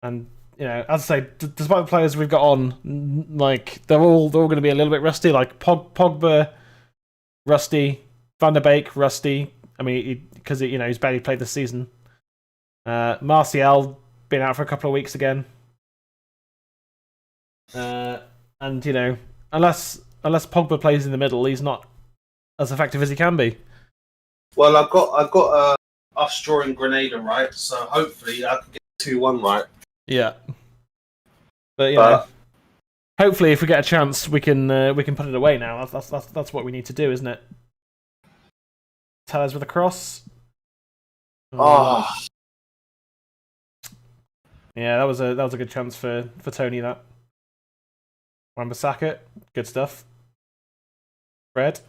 And, as I say, despite the players we've got on, like, they're all going to be a little bit rusty. Like, Pogba, rusty. Van der Beek, rusty. I mean, because, he's barely played this season. Martial, been out for a couple of weeks again. And, unless Pogba plays in the middle, he's not as effective as he can be. Well, I've got us drawing Grenada right, so hopefully I can get 2-1 right. Yeah, but hopefully if we get a chance, we can put it away now. That's what we need to do, isn't it? Tellers with a cross. Oh. Yeah, that was a good chance for Tony. That Wan-Bissaka, good stuff. Fred.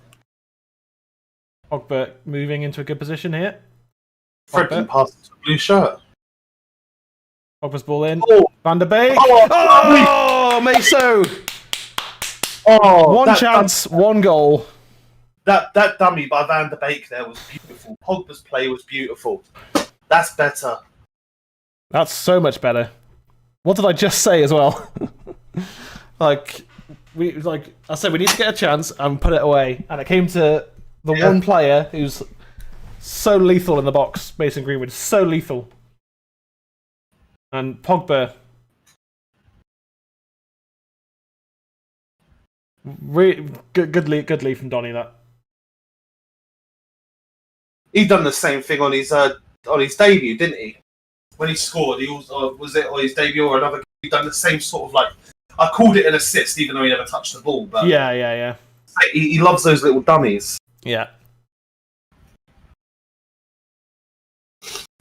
Pogba moving into a good position here. Fred can pass to a blue shirt. Pogba's ball in. Van der Beek. Meso! One chance, one goal. That dummy by Van der Beek there was beautiful. Pogba's play was beautiful. That's better. That's so much better. What did I just say as well? I said we need to get a chance and put it away, and it came to the one player who's so lethal in the box. Mason Greenwood, so lethal, and Pogba. Really good lead from Donny. That he done the same thing on his debut, didn't he? When he scored, he was it on his debut or another? He done the same sort of like. I called it an assist, even though he never touched the ball. But yeah. He loves those little dummies. Yeah.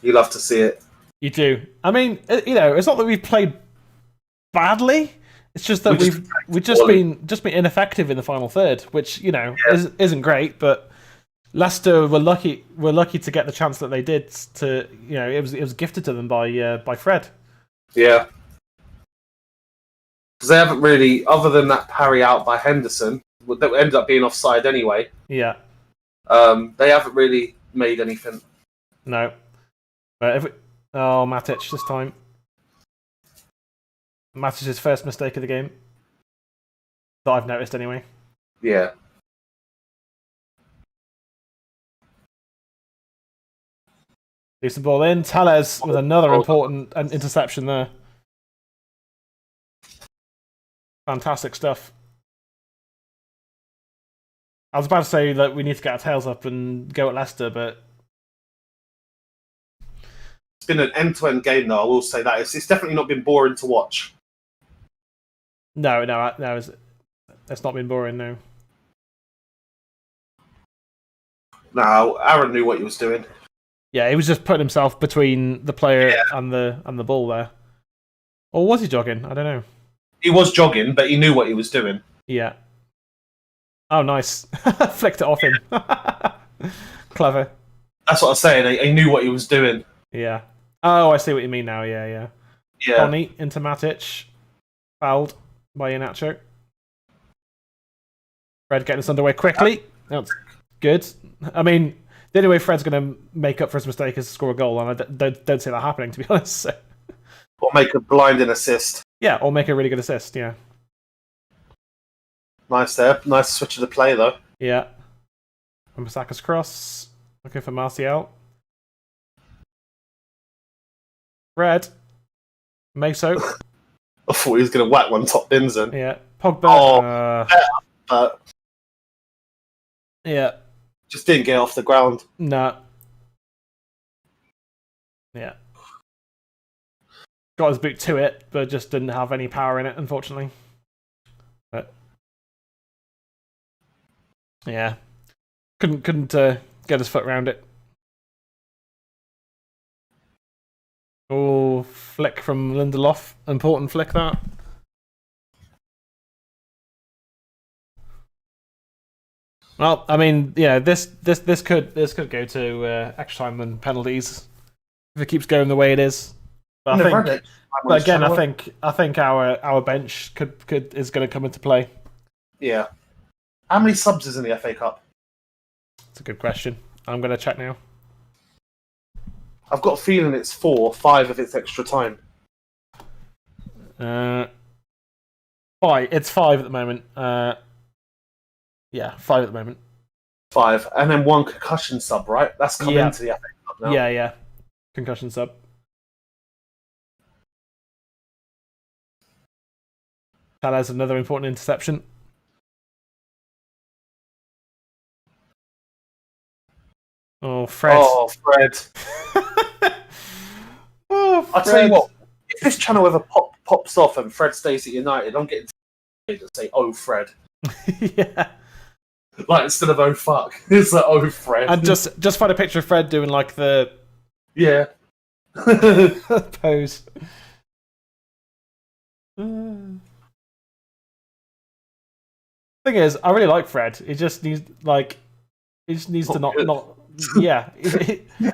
You love to see it. You do. I mean, it's not that we've played badly. It's just that we've just been ineffective in the final third, which isn't great. But Leicester were lucky to get the chance that they did. To it was gifted to them by Fred. Yeah. Because they haven't really, other than that parry out by Henderson, that ended up being offside anyway. Yeah. They haven't really made anything. No. But Matic this time. Matic's first mistake of the game. That I've noticed anyway. Yeah. Decent ball in. Tellez with another important interception there. Fantastic stuff. I was about to say that we need to get our tails up and go at Leicester, but it's been an end-to-end game, though. I will say that it's definitely not been boring to watch. No, it's not been boring. No. No, Aaron knew what he was doing. Yeah, he was just putting himself between the player and the ball there. Or was he jogging? I don't know. He was jogging, but he knew what he was doing. Yeah. Oh, nice. Flicked it off him. Clever. That's what I was saying. He knew what he was doing. Yeah. Oh, I see what you mean now. Yeah. Yeah. Bonnie into Matic. Fouled by Iheanacho. Fred getting us underway quickly. That's good. I mean, the only way Fred's going to make up for his mistake is to score a goal, and I don't see that happening, to be honest. So. Or make a blinding assist. Yeah, or make a really good assist, yeah. Nice there. Nice switch of the play, though. Yeah. From Masaka's cross. Looking for Martial. Fred. Meso. I thought he was going to whack one top bins in. Yeah. Pogba. But yeah. Just didn't get off the ground. No. Yeah. Got his boot to it, but just didn't have any power in it, unfortunately. But yeah, couldn't get his foot around it. Oh, flick from Lindelof, important flick that. Well, I mean, yeah, this could go to extra time and penalties if it keeps going the way it is. But I think our bench is going to come into play. Yeah. How many subs is in the FA Cup? That's a good question. I'm going to check now. I've got a feeling it's 4, 5 if it's extra time. 5. It's 5 at the moment. Yeah, 5 at the moment. 5, and then 1 concussion sub, right? That's come into the FA Cup now. Yeah. Concussion sub. That has another important interception. Oh, Fred. Oh, Fred. I'll tell you what, if this channel ever pops off and Fred stays at United, I'm getting to say, oh, Fred. Yeah. Like, instead of oh, fuck. It's like, oh, Fred. And just find a picture of Fred doing, like, the... Yeah. pose. Thing is, I really like Fred. He just needs to not yeah.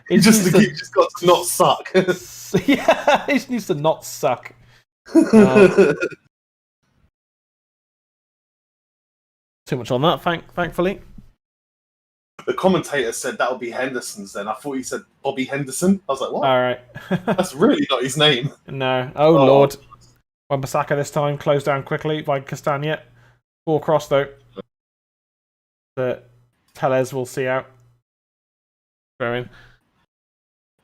He just got to not suck. Yeah, he just needs to not suck. Too much on that, thankfully. The commentator said that'll be Henderson's then. I thought he said Bobby Henderson. I was like, what? Alright. That's really not his name. No. Oh, Lord. Wan-Bissaka this time, closed down quickly by Castagna. Ball cross, though. That Tellez will see out. Throw in.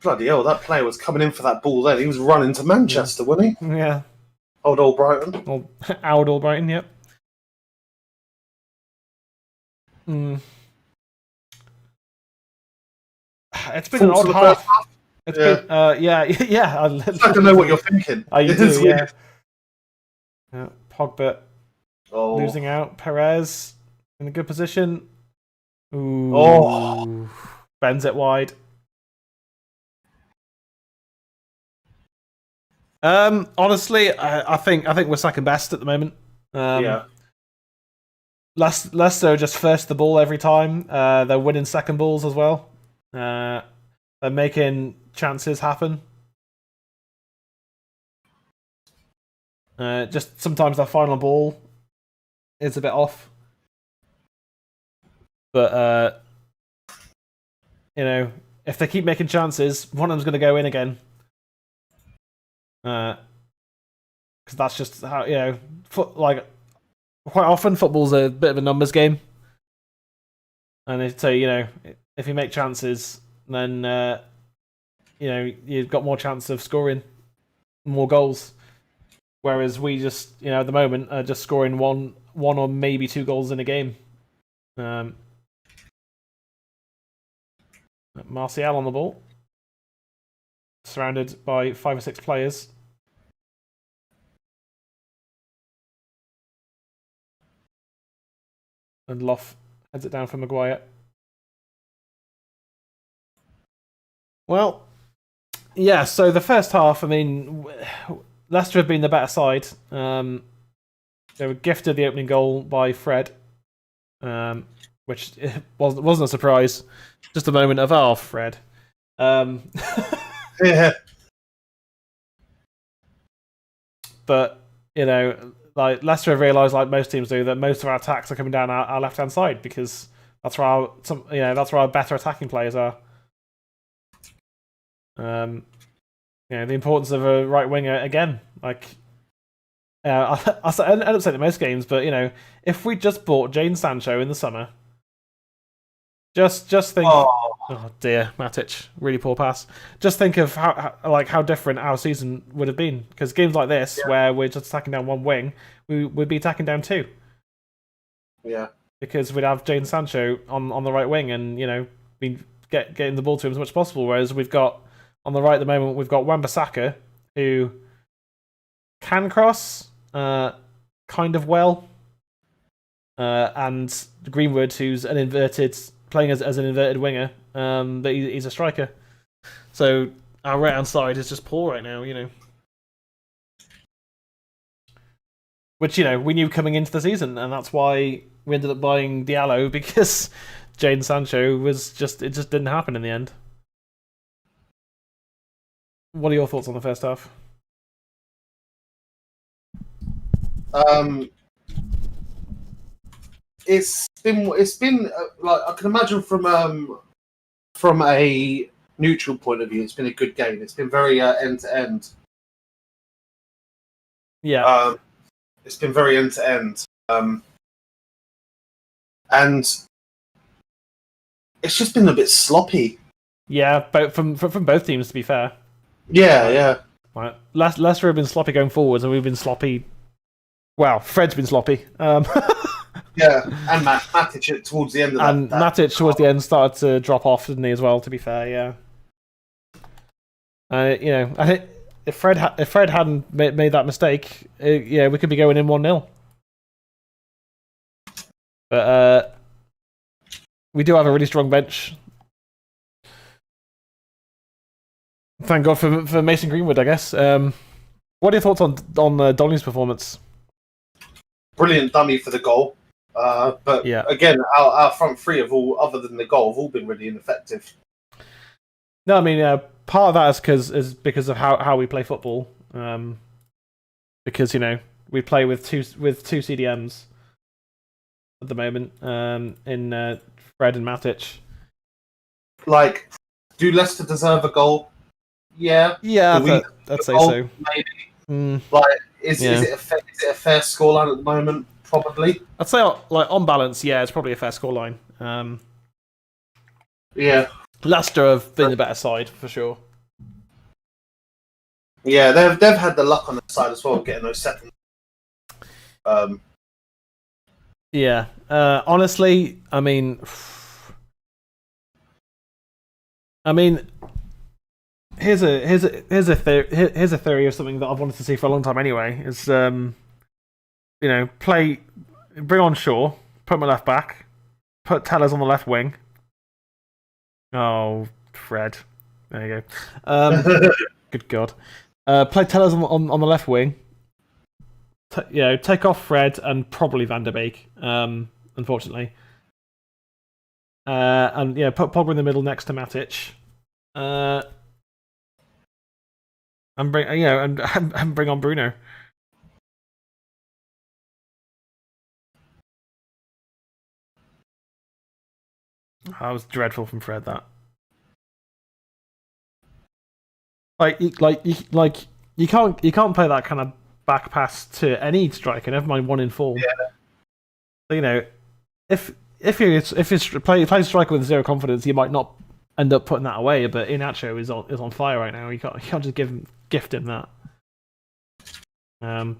Bloody hell, that player was coming in for that ball then. He was running to Manchester, wasn't he? Yeah. Old Brighton. Old Brighton, yep. It's been an odd half. It's been, yeah. I don't know what you're thinking. You do, yeah. Pogba losing out. Perez in a good position. Ooh. Oh. Bends it wide. Honestly, I think we're second best at the moment. Yeah. Leicester just first the ball every time. They're winning second balls as well. They're making chances happen. Just sometimes their final ball is a bit off. But if they keep making chances, one of them's going to go in again. Because that's just how quite often football's a bit of a numbers game, and if you make chances, then you've got more chance of scoring more goals. Whereas we just at the moment are just scoring one or maybe 2 goals in a game. Martial on the ball, surrounded by 5 or 6 players. And Loff heads it down for Maguire. Well, yeah, so the first half, I mean, Leicester have been the better side. They were gifted the opening goal by Fred, which wasn't a surprise. Just a moment of, Fred. Yeah. But, like Leicester have realised, like most teams do, that most of our attacks are coming down our left hand side because that's where our better attacking players are. The importance of a right winger again, like. I end up saying in most games, but if we just bought Jadon Sancho in the summer, just think. Oh dear, Matic, really poor pass. Just think of how different our season would have been, because games like this where we're just attacking down one wing, we'd be attacking down two. Yeah. Because we'd have Jadon Sancho on the right wing, and we getting the ball to him as much as possible. Whereas we've got on the right at the moment, we've got Wan-Bissaka, who can cross. Kind of well, and Greenwood, who's playing as an inverted winger, but he's a striker. So our right hand side is just poor right now, Which we knew coming into the season, and that's why we ended up buying Diallo, because Jadon Sancho it just didn't happen in the end. What are your thoughts on the first half? It's been like, I can imagine from a neutral point of view, it's been a good game. It's been very end to end. Yeah. It's been very end to end. And it's just been a bit sloppy. Yeah, but from both teams, to be fair. Yeah. Right. Leicester have been sloppy going forwards, and we've been sloppy. Well, Fred's been sloppy. Yeah, and Matic towards the end of that. And Matic towards the end started to drop off, didn't he, as well, to be fair, yeah. I think if Fred hadn't made that mistake, we could be going in 1-0. But we do have a really strong bench. Thank God for Mason Greenwood, I guess. What are your thoughts on Donny's performance? Brilliant dummy for the goal. But again, our front three other than the goal, have all been really ineffective. No, I mean part of that is because of how we play football. Because we play with two CDMs at the moment in Fred and Matic. Like, do Leicester deserve a goal? Yeah. Yeah, I'd say so. Maybe. Like, is it a fair scoreline at the moment? Probably. I'd say, like, on balance, yeah, it's probably a fair scoreline. Yeah. Leicester have been the better side for sure. Yeah, they've had the luck on their side as well, getting those seconds. Yeah. Honestly, I mean, here's a theory of something that I've wanted to see for a long time. Anyway, is bring on Shaw, put him at left back, put Tellers on the left wing. Oh, Fred, there you go. Good God, play Tellers on the left wing. Take off Fred and probably Van der Beek. Unfortunately, and put Pogba in the middle next to Matic. And bring on Bruno. That was dreadful from Fred. That you can't play that kind of back pass to any striker. Never mind one in form. Yeah. So, if you play striker with zero confidence, you might not end up putting that away. But Iheanacho is on fire right now. You can't just gift him that.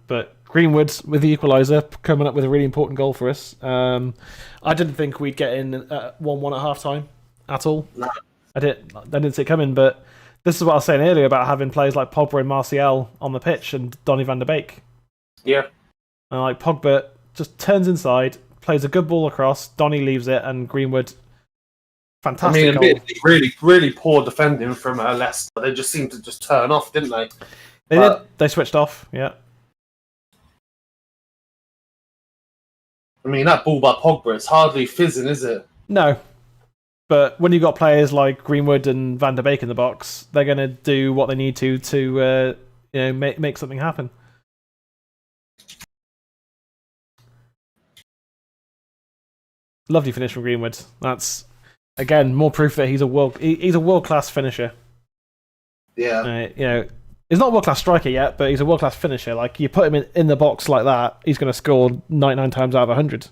But Greenwood with the equaliser coming up with a really important goal for us. I didn't think we'd get in 1-1 at half time at all. No. I didn't see it coming, but this is what I was saying earlier about having players like Pogba and Martial on the pitch and Donny van der Beek. Yeah. And like Pogba just turns inside, plays a good ball across, Donny leaves it, and Greenwood, fantastic goal. Really, really poor defending from Leicester. They just seemed to just turn off, didn't they? They switched off, yeah. I mean, that ball by Pogba, it's hardly fizzing, is it? No. But when you've got players like Greenwood and Van der Beek in the box, they're going to do what they need to make something happen. Lovely finish from Greenwood. That's again more proof that he's a world class finisher. Yeah. He's not a world class striker yet, but he's a world class finisher. Like, you put him in the box like that, he's going to score 99 times out of 100.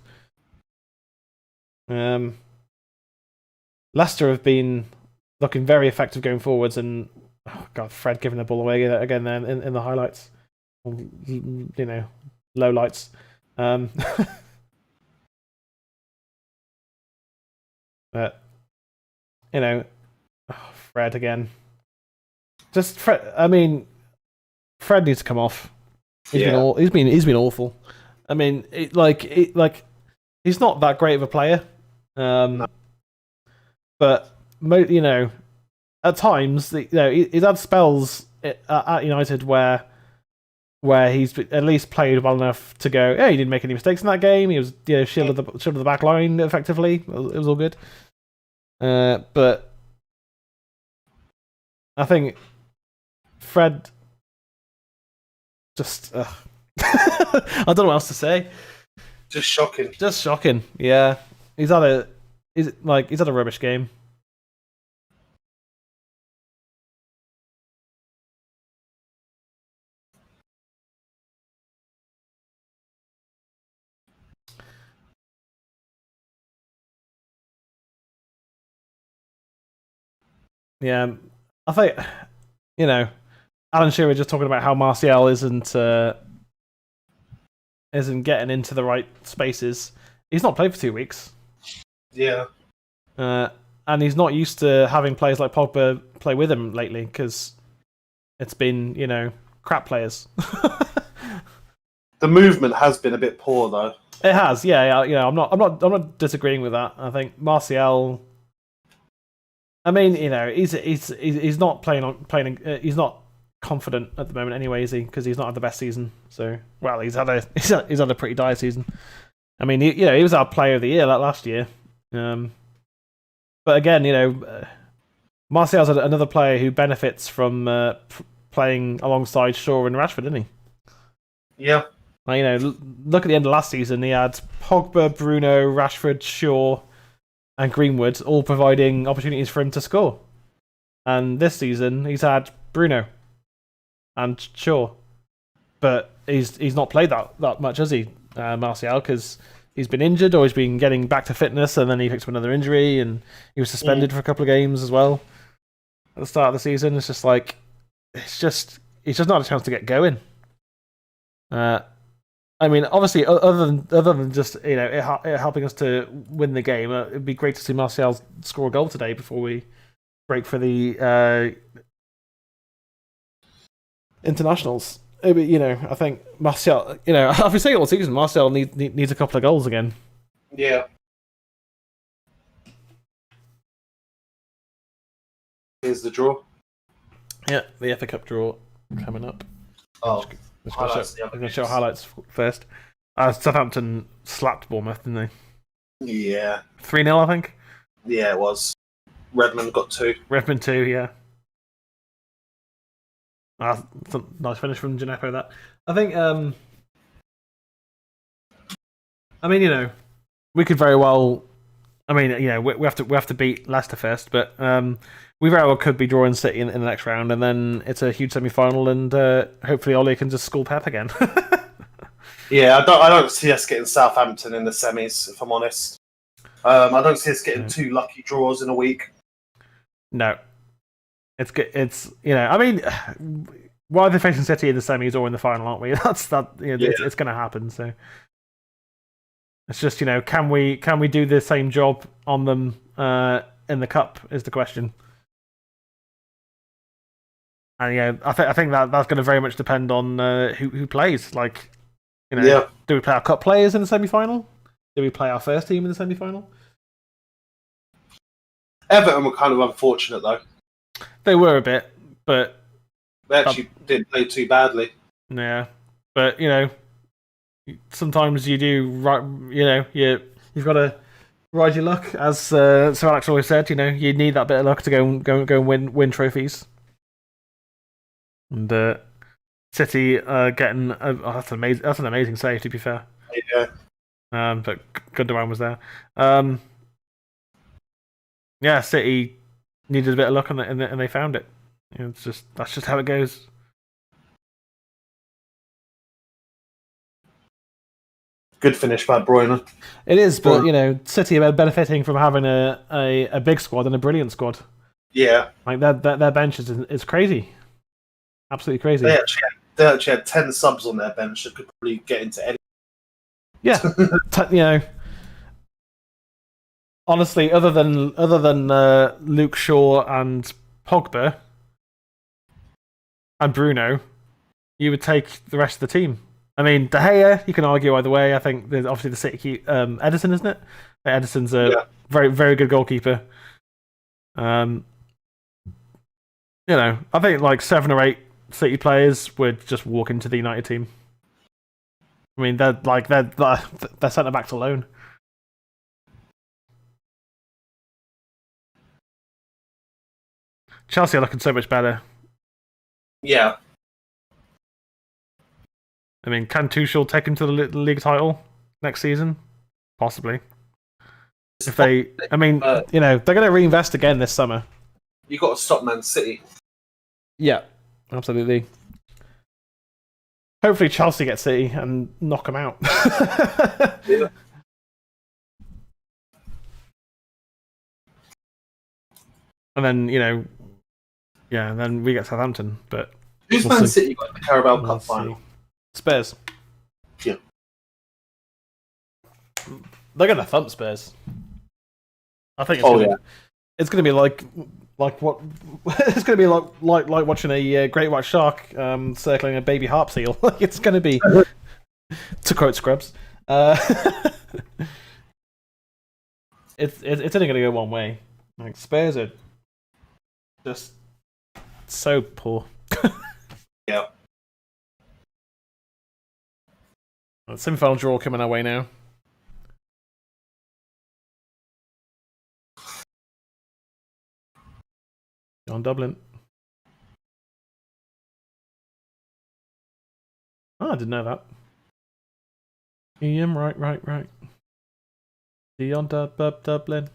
Leicester have been looking very effective going forwards, and Fred giving the ball away again there in the highlights, low lights. But Fred again. Just Fred. I mean, Fred needs to come off. He's been awful. I mean, he's not that great of a player. No. But at times, he's had spells at United where he's at least played well enough to go, he didn't make any mistakes in that game. He was shielded the back line effectively. It was all good. But I think Fred just I don't know what else to say. Just shocking. Just shocking. Yeah, he's had a rubbish game. Yeah, I think Alan Shearer just talking about how Martial isn't getting into the right spaces. He's not played for 2 weeks. Yeah. And he's not used to having players like Pogba play with him lately because it's been crap players. The movement has been a bit poor though. It has, yeah. I'm not disagreeing with that. I think Martial. I mean, he's not playing. He's not confident at the moment, anyway, is he? Because he's not had the best season. So, well, he's had a pretty dire season. I mean, he was our player of the year last year. But again, Martial's another player who benefits from playing alongside Shaw and Rashford, isn't he? Yeah. Like, look at the end of last season. He had Pogba, Bruno, Rashford, Shaw, and Greenwood all providing opportunities for him to score. And this season, he's had Bruno and Shaw, but he's not played that much, has he, Martial? Because he's been injured or he's been getting back to fitness, and then he picked up another injury, and he was suspended for a couple of games as well at the start of the season. It's just like he's just not a chance to get going. I mean, obviously, other than just it helping us to win the game, it'd be great to see Martial score a goal today before we break for the internationals. But, I think Martial. I've been saying it all season. Martial needs a couple of goals again. Yeah. Here's the draw. Yeah, the FA Cup draw coming up. Oh. I'm going to show highlights first. Southampton slapped Bournemouth, didn't they? Yeah. 3-0, I think? Yeah, it was. Redmond got 2. Redmond 2, yeah. Nice finish from Gineppo, that. I think, we could very well... we have to beat Leicester first, but we very well could be drawing City in the next round, and then it's a huge semi-final, and hopefully Ole can just school Pep again. Yeah, I don't see us getting Southampton in the semis, if I'm honest. I don't see us getting 2 lucky draws in a week. No. It's good. It's we're either facing City in the semis or in the final, aren't we? It's going to happen. So it's just can we do the same job on them in the cup is the question. And I think that's going to very much depend on who plays. Like, do we play our cup players in the semi-final? Do we play our first team in the semi-final? Everton were kind of unfortunate though. They were a bit, but they actually didn't play too badly. Yeah, but sometimes you do right. You've got to ride your luck, as Sir Alex always said. You need that bit of luck to go and win trophies. And City getting that's an amazing save, to be fair. Yeah. but Gundogan was there. Yeah, City needed a bit of luck and they found it. That's just how it goes. Good finish by Bruyne. It is, but City are benefiting from having a big squad and a brilliant squad. Yeah, like their bench is crazy, absolutely crazy. They actually had 10 subs on their bench that could probably get into any. Yeah, honestly, other than Luke Shaw and Pogba and Bruno, you would take the rest of the team. I mean, De Gea, you can argue either way. I think there's obviously the City Edison, isn't it? Edison's a very, very good goalkeeper. I think like 7 or 8 City players would just walk into the United team. I mean, they're centre backs alone. Chelsea are looking so much better. Yeah. I mean, can Tuchel take him to the league title next season? Possibly. If they're going to reinvest again this summer. You got to stop Man City. Yeah, absolutely. Hopefully, Chelsea get City and knock them out. Yeah. And then then we get Southampton. But who's Man City got in the Carabao Cup final? Spurs. Yeah. They're gonna thump Spurs. I think it's gonna be like what it's gonna be like watching a great white shark circling a baby harp seal. It's gonna be, to quote Scrubs, it's only gonna go one way. Like Spurs are just so poor. Yeah. Semi-final draw coming our way now. On Dublin. Oh, I didn't know that. Right. On Dublin.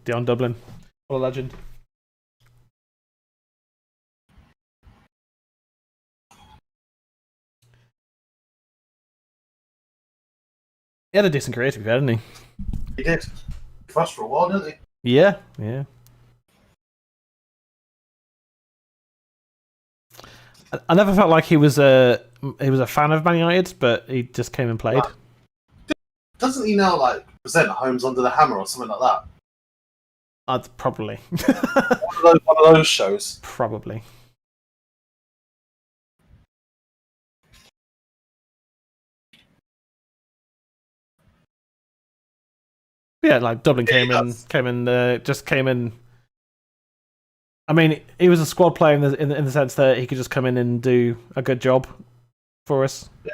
Dion Dublin. What a legend. He had a decent career, to be fair, didn't he? He did. Fast for a while, didn't he? Yeah. I never felt like he was a fan of Man United, but he just came and played. Doesn't he now present Homes Under the Hammer or something like that? Probably. one of those shows. Probably. Yeah, Dublin came in. I mean, he was a squad player in the sense that he could just come in and do a good job for us. Yeah.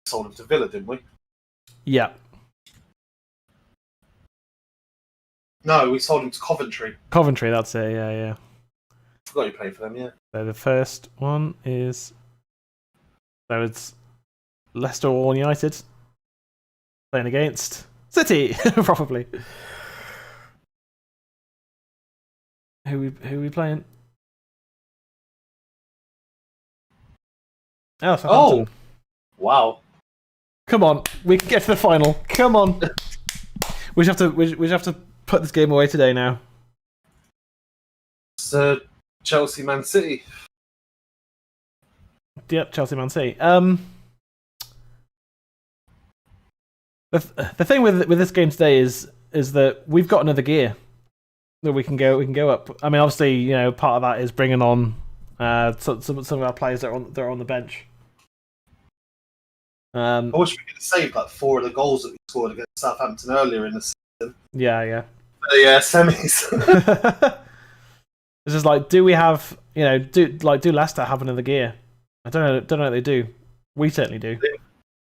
Sold him to Villa, didn't we? Yeah. No, we sold him to Coventry. Coventry, that's it. Yeah. I forgot you played for them. Yeah. So the first one is it's Leicester or United playing against City, probably. Who we playing? Oh, Southampton. Wow. Come on, we can get to the final. Come on. we just have to put this game away today now. It's Chelsea Man City. Yep, Chelsea Man City. The thing with this game today is that we've got another gear that we can go up. I mean, obviously, part of that is bringing on some of our players that are on the bench. I wish we could have saved 4 of the goals that we scored against Southampton earlier in the season. Yeah. The semis. It's just do we have do Leicester have another gear? I don't know if they do. We certainly do.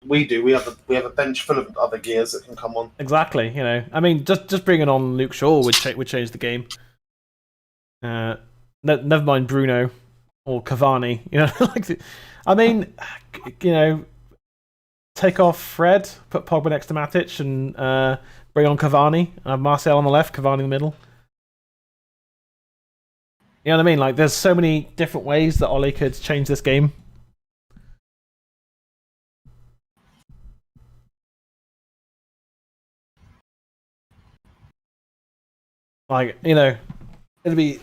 we do. We have a bench full of other gears that can come on. Exactly. You know, I mean, just bringing on Luke Shaw would change the game. Never mind Bruno or Cavani. You know, I mean, you know, take off Fred, put Pogba next to Matic, and bring on Cavani. Have Marcel on the left, Cavani in the middle. You know what I mean? Like, there's so many different ways that Ole could change this game. Like, you know, it'd be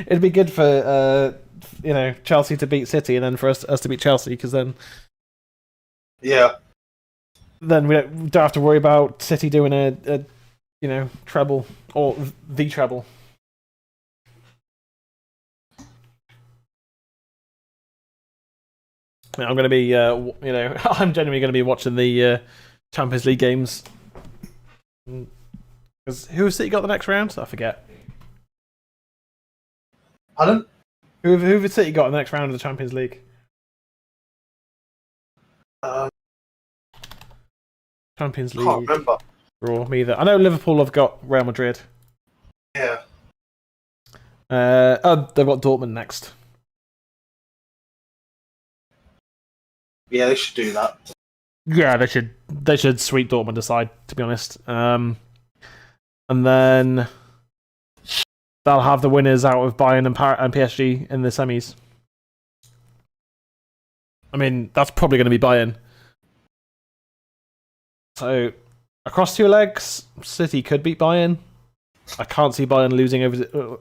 it'd be good for you know, Chelsea to beat City, and then for us to beat Chelsea, because then we don't have to worry about City doing a you know, treble or the treble. I'm going to be, you know, I'm genuinely going to be watching the Champions League games. Because who has City got the next round? I forget. Pardon? Who have City got in the next round of the Champions League? Champions League. Can't remember. Raw, me either. I know Liverpool have got Real Madrid. Yeah. They've got Dortmund next. Yeah, they should do that. Yeah, they should sweep Dortmund aside, to be honest. And then they'll have the winners out of Bayern and PSG in the semis. I mean, that's probably going to be Bayern. So, across two legs, City could beat Bayern. I can't see Bayern losing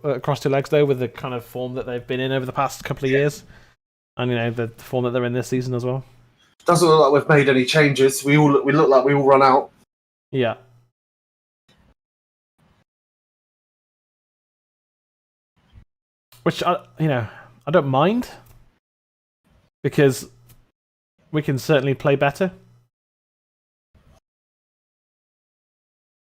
across two legs, though, with the kind of form that they've been in over the past couple of years. And, you know, the form that they're in this season as well. Doesn't look like we've made any changes. We look like we all run out. Yeah. Which, you know, I don't mind. Because we can certainly play better.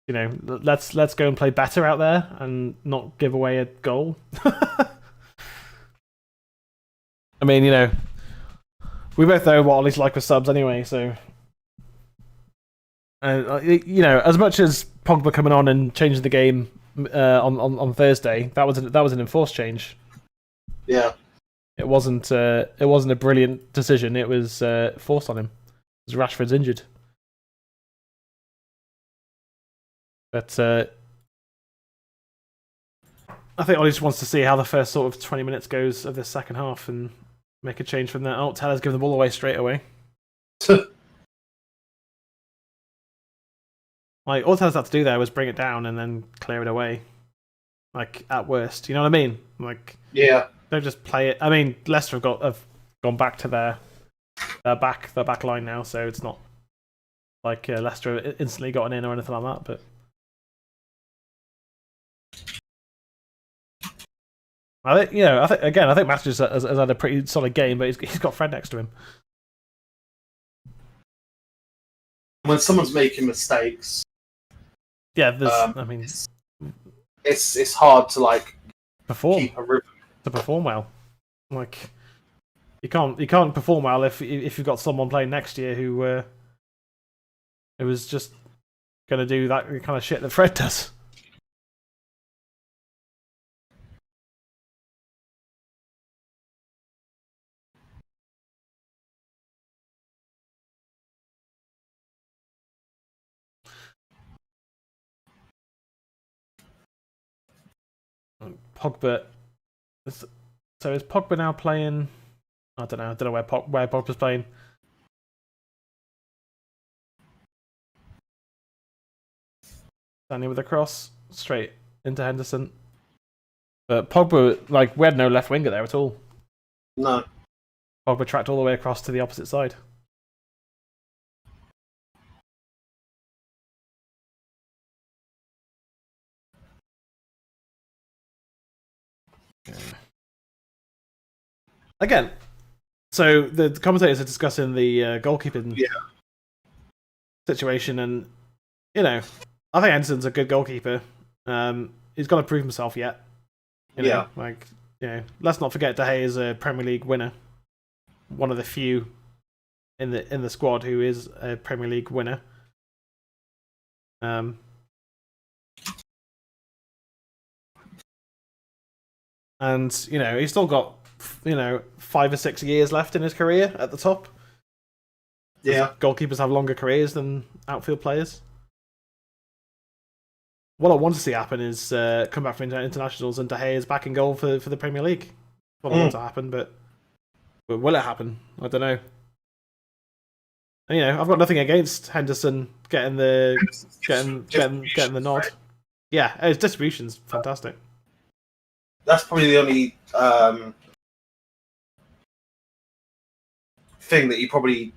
You know, let's go and play better out there and not give away a goal. I mean, you know, we both know what Ollie's like with subs anyway, so you know, as much as Pogba coming on and changing the game on Thursday, that was an enforced change. Yeah, it wasn't a brilliant decision. It was forced on him because Rashford's injured. But I think Ollie just wants to see how the first sort of 20 minutes goes of this second half and make a change from there. Oh, Teller's giving the ball away straight away. Like, all Teller's had to do there was bring it down and then clear it away. Like, at worst. You know what I mean? Like, yeah. Don't just play it. I mean, Leicester have gone back to their back line now, so it's not like Leicester instantly gotten in or anything like that, but I think Matthews has had a pretty solid game, but he's got Fred next to him. When someone's making mistakes, yeah, I mean, it's hard to like keep a rhythm. To perform well. Like, you can't perform well if you've got someone playing next year who was just going to do that kind of shit that Fred does. Pogba. So is Pogba now playing? I don't know where Pogba's playing. Standing with a cross straight into Henderson. But Pogba, like, we had no left winger there at all. No. Pogba tracked all the way across to the opposite side. Again, so the commentators are discussing the goalkeeping situation, and you know, I think Henderson's a good goalkeeper. He's got to prove himself yet. You know, like, you know, let's not forget De Gea is a Premier League winner, one of the few in the squad who is a Premier League winner. And he's still got 5 or 6 years left in his career at the top. Yeah, goalkeepers have longer careers than outfield players. What I want to see happen is come back from internationals and De Gea is back in goal for the Premier League. What I want to happen, but will it happen? I don't know. And, I've got nothing against Henderson getting the nod. Yeah, his distribution's fantastic. That's probably the only thing that he probably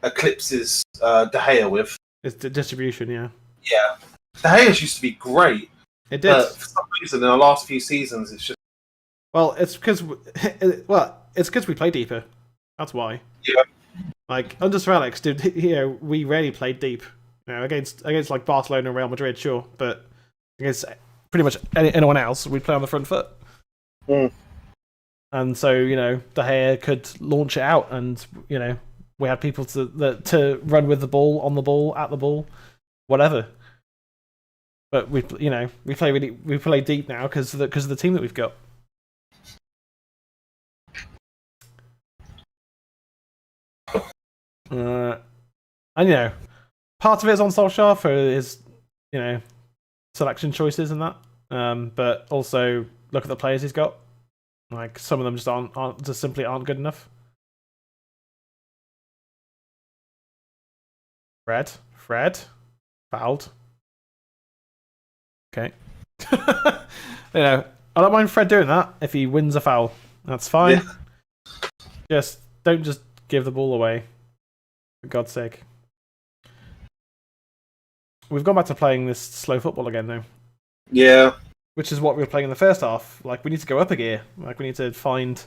eclipses De Gea with. It's the distribution, yeah. Yeah. De Gea's used to be great. It did. For some reason, in the last few seasons, it's just... Well, it's because we play deeper. That's why. Yeah. Like, under Sir Alex, we rarely played deep. Against like Barcelona and Real Madrid, sure. But against pretty much anyone else, we play on the front foot. Mm. And so, De Gea could launch it out and, we had people to run with the ball, on the ball, at the ball, whatever. But we play deep now because of the team that we've got. And part of it is on Solskjaer for his selection choices and that. But also look at the players he's got. Like some of them just simply aren't good enough. Fred, fouled. Okay. I don't mind Fred doing that if he wins a foul. That's fine. Yeah. Don't just give the ball away. For God's sake. We've gone back to playing this slow football again, though. Yeah. Which is what we were playing in the first half. Like, we need to go up a gear. Like, we need to find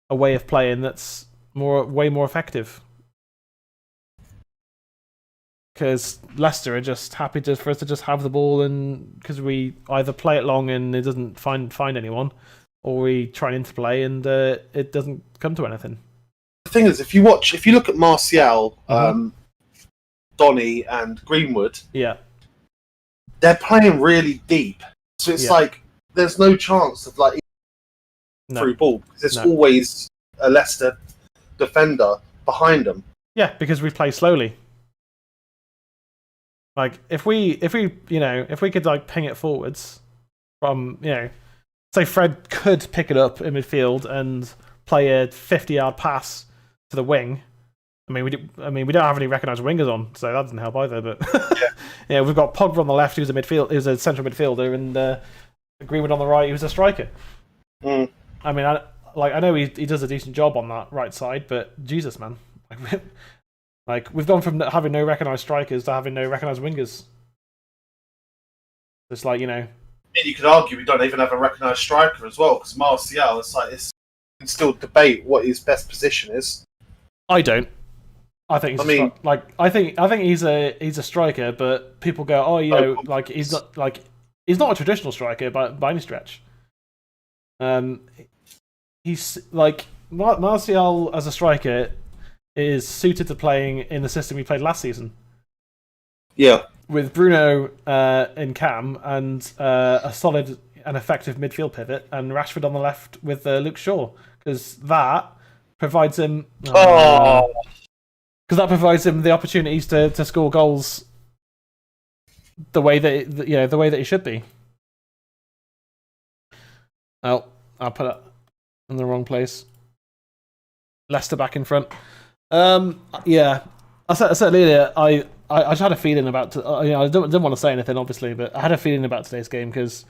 a way of playing that's way more effective. Because Leicester are just happy for us to just have the ball, and because we either play it long and it doesn't find anyone, or we try and interplay and it doesn't come to anything. The thing is, if you look at Martial, Donny, and Greenwood, yeah, they're playing really deep. So it's like there's no chance of through ball because there's always a Leicester defender behind them. Yeah, because we play slowly. Like if we could ping it forwards from say Fred could pick it up in midfield and play a 50-yard pass to the wing. I mean, we don't have any recognised wingers on, so that doesn't help either. But we've got Pogba on the left, who's a central midfielder, and Greenwood on the right, who's a striker. Mm. I mean, I know he does a decent job on that right side, but Jesus, man, we've gone from having no recognised strikers to having no recognised wingers. It's you could argue we don't even have a recognised striker as well, because Martial, you can still debate what his best position is. I don't. I think I think he's a striker, but people go, he's not a traditional striker by any stretch. He's Martial as a striker is suited to playing in the system he played last season. Yeah, with Bruno in cam and a solid and effective midfield pivot, and Rashford on the left with Luke Shaw, because that provides him. Because that provides him the opportunities to score goals the way that he should be. Oh, I'll put it in the wrong place. Leicester back in front. I said earlier, I just had a feeling about. I didn't want to say anything, obviously, but I had a feeling about today's game because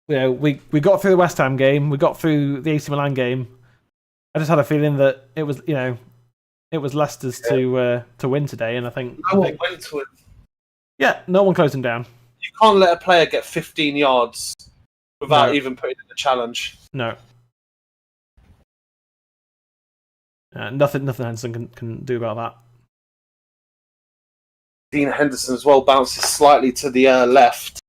we got through the West Ham game, we got through the AC Milan game. I just had a feeling that it was it was Leicester's to win today, and I think no one went to it. Yeah, no one closed him down. You can't let a player get 15 yards without even putting in a challenge. No. Nothing Henderson can do about that. Dean Henderson as well bounces slightly to the left.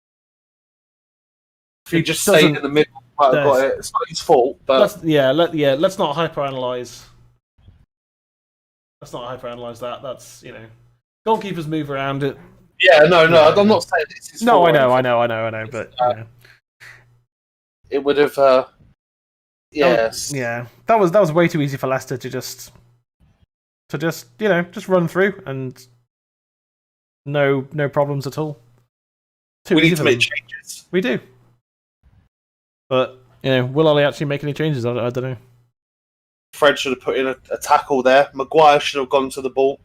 If he just stayed in the middle, might have got it. It's not his fault, but let's not hyperanalyze. let's not hyperanalyze that. That's goalkeepers move around it. Yeah, no, I'm not saying this is. No, I know, but it would have. Yes. That was way too easy for Leicester to just run through and no problems at all. We need to make changes. We do, but will Ollie actually make any changes? I don't know. Fred should have put in a tackle there. Maguire should have gone to the ball.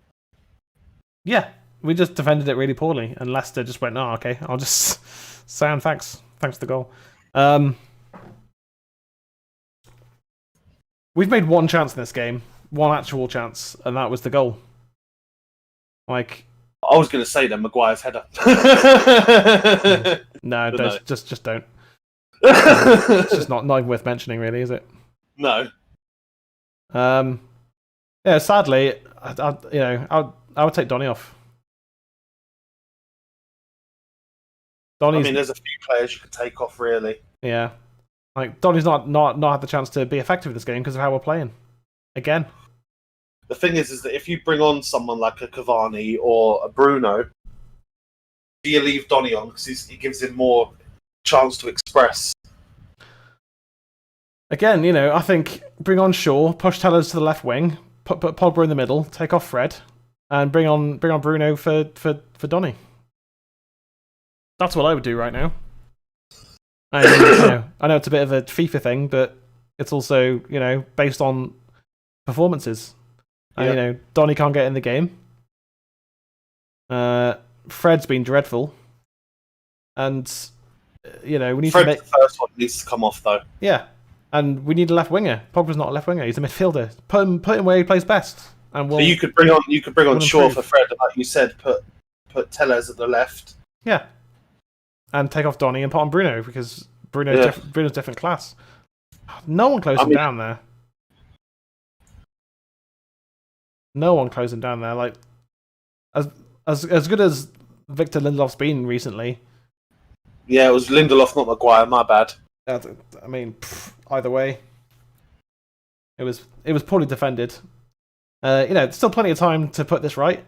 Yeah, we just defended it really poorly, and Leicester just went, "Oh, okay, I'll just sound thanks for the goal." We've made one chance in this game, one actual chance, and that was the goal. Like, I was going to say then Maguire's header. No, just don't. It's just not even worth mentioning, really, is it? No. Yeah. Sadly, I would take Donny off. I mean, there's a few players you could take off, really. Yeah. Like, Donny's not had the chance to be effective in this game because of how we're playing. Again. The thing is that if you bring on someone like a Cavani or a Bruno, do you leave Donny on because he gives him more chance to express? Again, I think bring on Shaw, push Tellers to the left wing, put Pogba in the middle, take off Fred, and bring on Bruno for Donny. That's what I would do right now. And, I know it's a bit of a FIFA thing, but it's also based on performances. And, Donny can't get in the game. Fred's been dreadful, and we need Fred's to make the first one needs to come off though. Yeah, and we need a left winger. Pogba's not a left winger; he's a midfielder. Put him where he plays best, and so you could bring on Shaw for Fred, like you said. Put Tellez at the left. Yeah, and take off Donny and put on Bruno because Bruno's different class. No one closed him down there. No one closed him down there. Like as good as Victor Lindelof's been recently. Yeah, it was Lindelof, not Maguire. My bad. I mean, either way, it was poorly defended. There's still plenty of time to put this right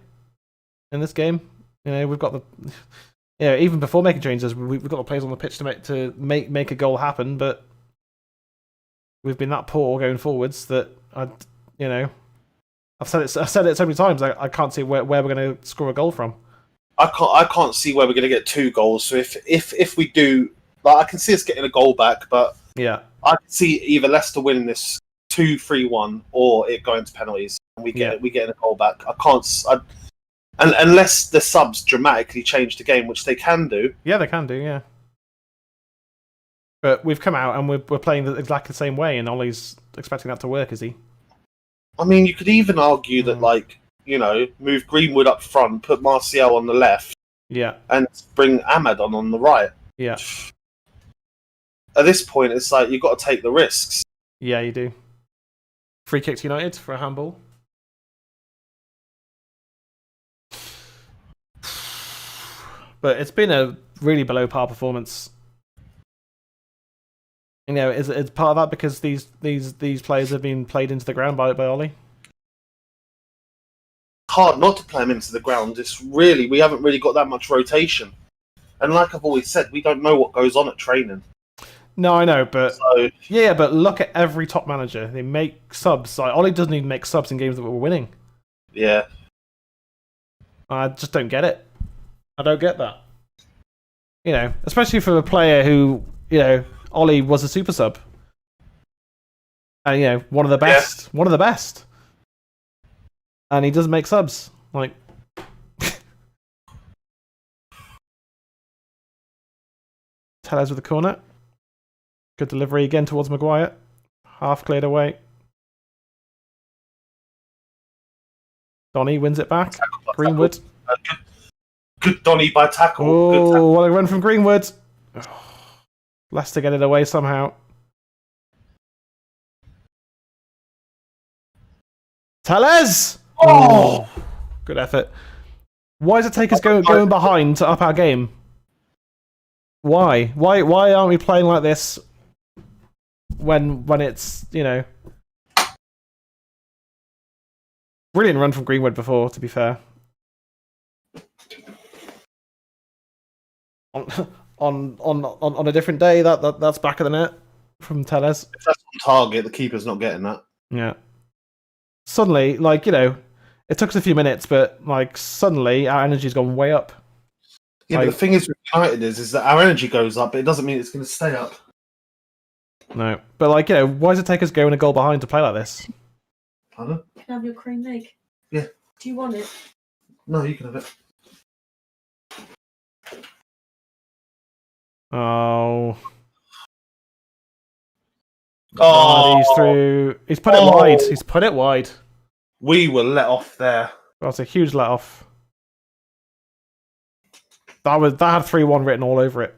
in this game. We've got the even before making changes, we've got the players on the pitch to make a goal happen. But we've been that poor going forwards that I've said it so many times. I can't see where we're going to score a goal from. I can't see where we're going to get 2 goals. So if we do, I can see us getting a goal back, but yeah, I can see either Leicester winning this 2-3-1 or it going to penalties and we get a goal back. Unless the subs dramatically change the game, which they can do. Yeah, they can do. Yeah, but we've come out and we're playing exactly the same way, and Ollie's expecting that to work, is he? I mean, you could even argue that, move Greenwood up front, put Martial on the left, and bring Ahmad on the right. Yeah. At this point, it's like you've got to take the risks. Yeah, you do. Free kick to United for a handball. But it's been a really below par performance. Is part of that because these players have been played into the ground by Ollie? Hard not to play them into the ground. We haven't really got that much rotation, and like I've always said, we don't know what goes on at training. No, I know, but but look at every top manager. They make subs. Like, Ollie doesn't even make subs in games that we're winning. Yeah, I just don't get it. I don't get that. Especially for a player who Ollie was a super sub. And, one of the best. Yeah. One of the best. And he doesn't make subs. Like... Tellez with the corner. Good delivery again towards Maguire. Half cleared away. Donny wins it back. Greenwood. Good Donny by tackle. Oh, what a run from Greenwood. Leicester get it away somehow. Tellez! Oh! Good effort. Why does it take us going behind to up our game? Why? Why aren't we playing like this when it's, Brilliant run from Greenwood before, to be fair. On a different day, that's back of the net from Tellez. If that's on target, the keeper's not getting that. Yeah. Suddenly, like, it took us a few minutes, but like suddenly our energy's gone way up. Yeah, but the thing is with United is that our energy goes up, but it doesn't mean it's going to stay up. No, but like, why does it take us going a goal behind to play like this? Pardon? Can I have your cream egg? Yeah. Do you want it? No, you can have it. Oh. Oh, he's through. He's put it wide. He's put it wide. We were let off there. That's a huge let off. That had 3-1 written all over it.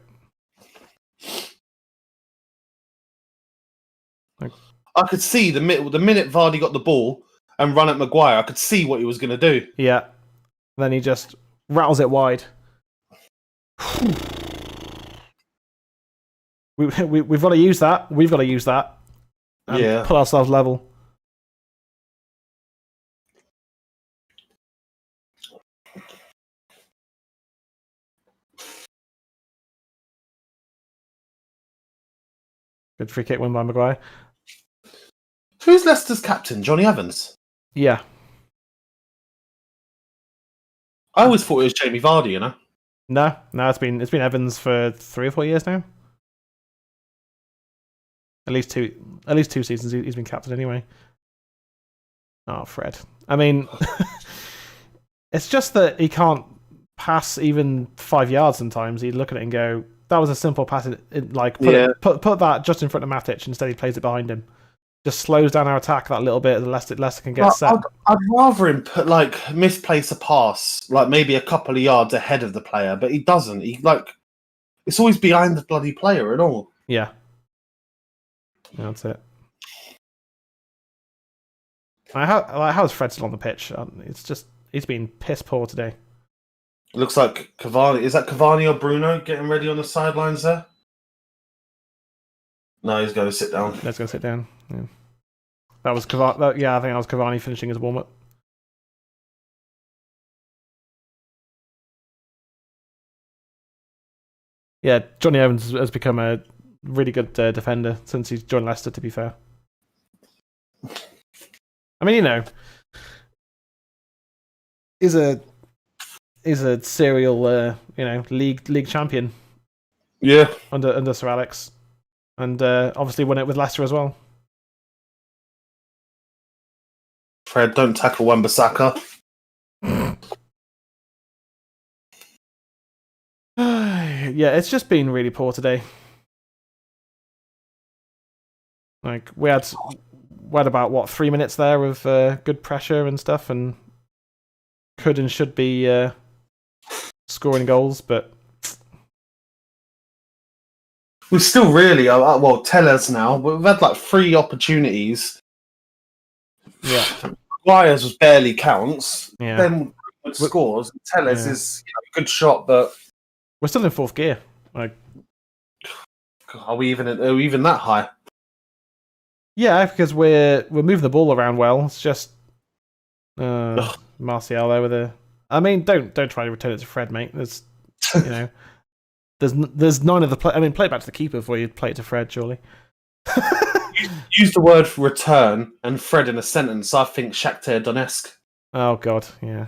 I could see the minute Vardy got the ball and run at Maguire, I could see what he was going to do. Yeah. Then he just rattles it wide. We've got to use that. We've got to use that. And put ourselves level. Good free kick win by Maguire. Who's Leicester's captain? Johnny Evans? Yeah. I always thought it was Jamie Vardy, No, it's been Evans for 3 or 4 years now. At least two seasons he's been captain anyway. Oh, Fred. I mean, it's just that he can't pass even 5 yards sometimes. He'd look at it and go, that was a simple pass. Put that just in front of Matic. Instead, he plays it behind him. Just slows down our attack that little bit. Leicester can get set. I'd rather him misplace a pass, maybe a couple of yards ahead of the player, but he doesn't. It's always behind the bloody player and all. Yeah. That's it. How is Fred still on the pitch? It's just he's been piss poor today. It looks like Cavani. Is that Cavani or Bruno getting ready on the sidelines there? No, he's going to sit down. Let's go sit down. Yeah. That was Cavani. Yeah, I think that was Cavani finishing his warm up. Yeah, Johnny Evans has become a really good defender since he's joined Leicester, to be fair. I mean, is a serial league champion. Yeah. Under Sir Alex. And obviously won it with Leicester as well. Fred, don't tackle Wan-Bissaka. Yeah, it's just been really poor today. Like we had about 3 minutes there of good pressure and stuff, and could and should be scoring goals, but we still really tell us now. We've had 3 opportunities. Yeah, Maguire's was barely counts. Yeah, then scores. Tellez is a good shot, but we're still in 4th gear. Are we even that high? Yeah, because we're moving the ball around well. It's just Martial there with a. I mean, don't try to return it to Fred, mate. There's there's none of the play. I mean, play it back to the keeper before you play it to Fred, surely. Use the word for return and Fred in a sentence. I think Shakhtar Donetsk. Oh God, yeah.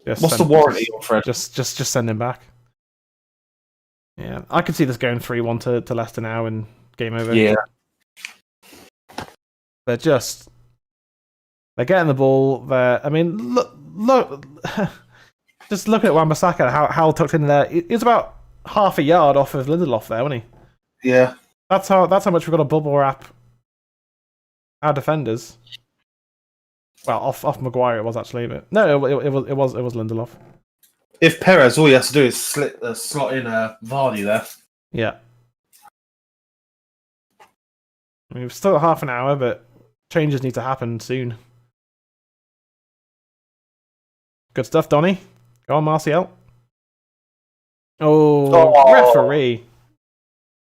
What's the warranty on Fred? Just send him back. Yeah, I could see this going 3-1 to Leicester now and game over. Yeah. They're getting the ball there. I mean, look, just look at Wan-Bissaka, how tucked in there. He's about half a yard off of Lindelof there, wasn't he? Yeah. That's how much we've got to bubble wrap our defenders. Well, off Maguire it was actually, but no, it was Lindelof. If Perez, all he has to do is slot in Vardy there. Yeah. I mean, we've still got half an hour, but changes need to happen soon. Good stuff, Donny. Go on, Martial. Oh, referee.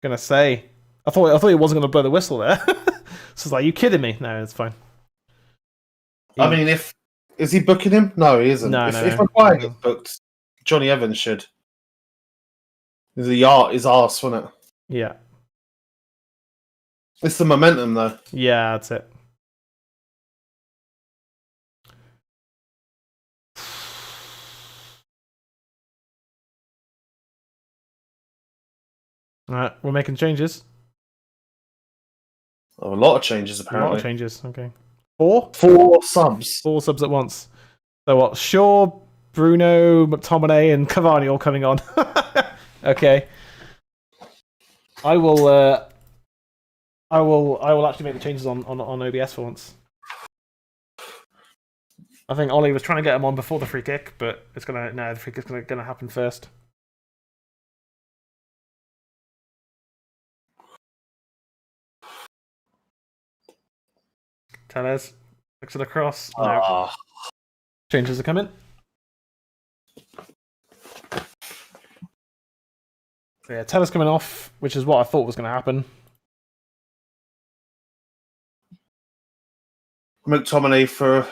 Gonna say. I thought he wasn't gonna blow the whistle there. So it's like, you kidding me? No, it's fine. I mean, is he booking him? No, he isn't. No, If Maguire gets booked, Johnny Evans should. His arse, wasn't it? Yeah. It's the momentum, though. Yeah, that's it. All right, we're making changes. Oh, a lot of changes, apparently. A lot of changes. Okay. 4 subs. 4 subs at once. So what? Shaw, Bruno, McTominay, and Cavani all coming on. Okay. I will actually make the changes on OBS for once. I think Ollie was trying to get him on before the free kick, but the free kick's gonna happen first. Tellez, fix it across. No. Changes are coming. So yeah, Tellez coming off, which is what I thought was going to happen. McTominay for...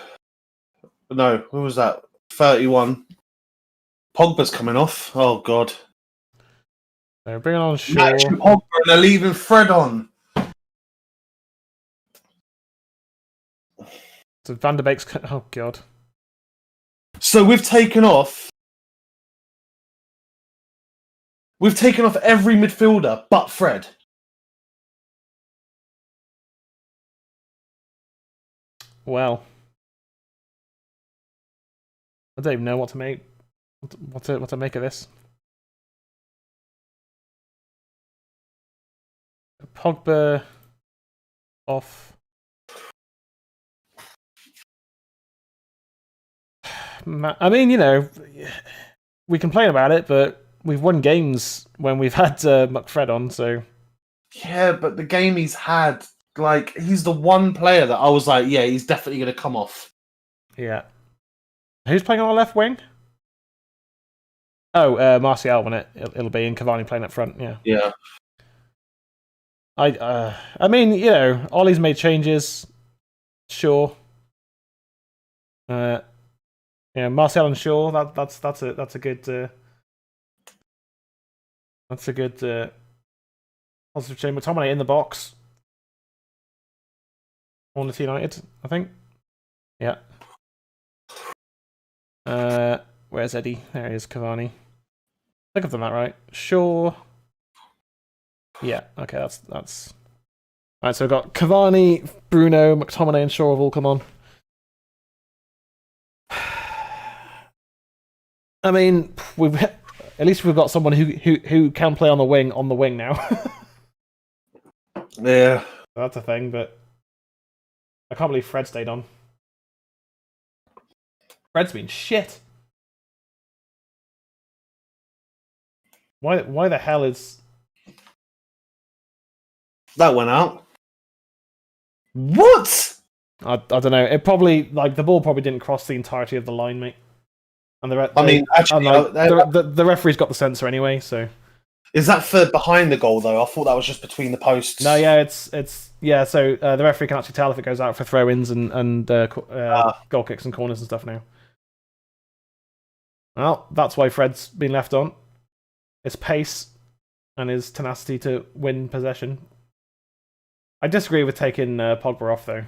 No, who was that? 31. Pogba's coming off. Oh, God. So bringing on Shaw. Matching Pogba and they're leaving Fred on. So Van der Beek's... Oh, God. So we've taken off every midfielder but Fred. Well, I don't even know what to make. What to make of this. Pogba off. I mean, we complain about it, but we've won games when we've had McFred on, so... Yeah, but the game he's had, he's the one player that I was like, yeah, he's definitely going to come off. Yeah. Who's playing on our left wing? Oh, Martial, won't it? It'll be, and Cavani playing up front, yeah. Yeah. I mean, Ollie's made changes. Sure. Yeah, Marcel and Shaw. That's a good positive change. McTominay in the box. On to United, I think. Yeah. Where's Eddie? There he is, Cavani. I think I've done that right. Shaw. Yeah. Okay, that's. Alright, so we've got Cavani, Bruno, McTominay, and Shaw have all come on. I mean, at least we've got someone who can play on the wing now. Yeah, that's a thing. But I can't believe Fred stayed on. Fred's been shit. Why the hell is that went out? What? I don't know. It probably the ball probably didn't cross the entirety of the line, mate. And the referee's got the sensor anyway, so. Is that for behind the goal though? I thought that was just between the posts. No, yeah, it's yeah. So the referee can actually tell if it goes out for throw-ins and goal kicks and corners and stuff now. Well, that's why Fred's been left on. His pace and his tenacity to win possession. I disagree with taking Pogba off though.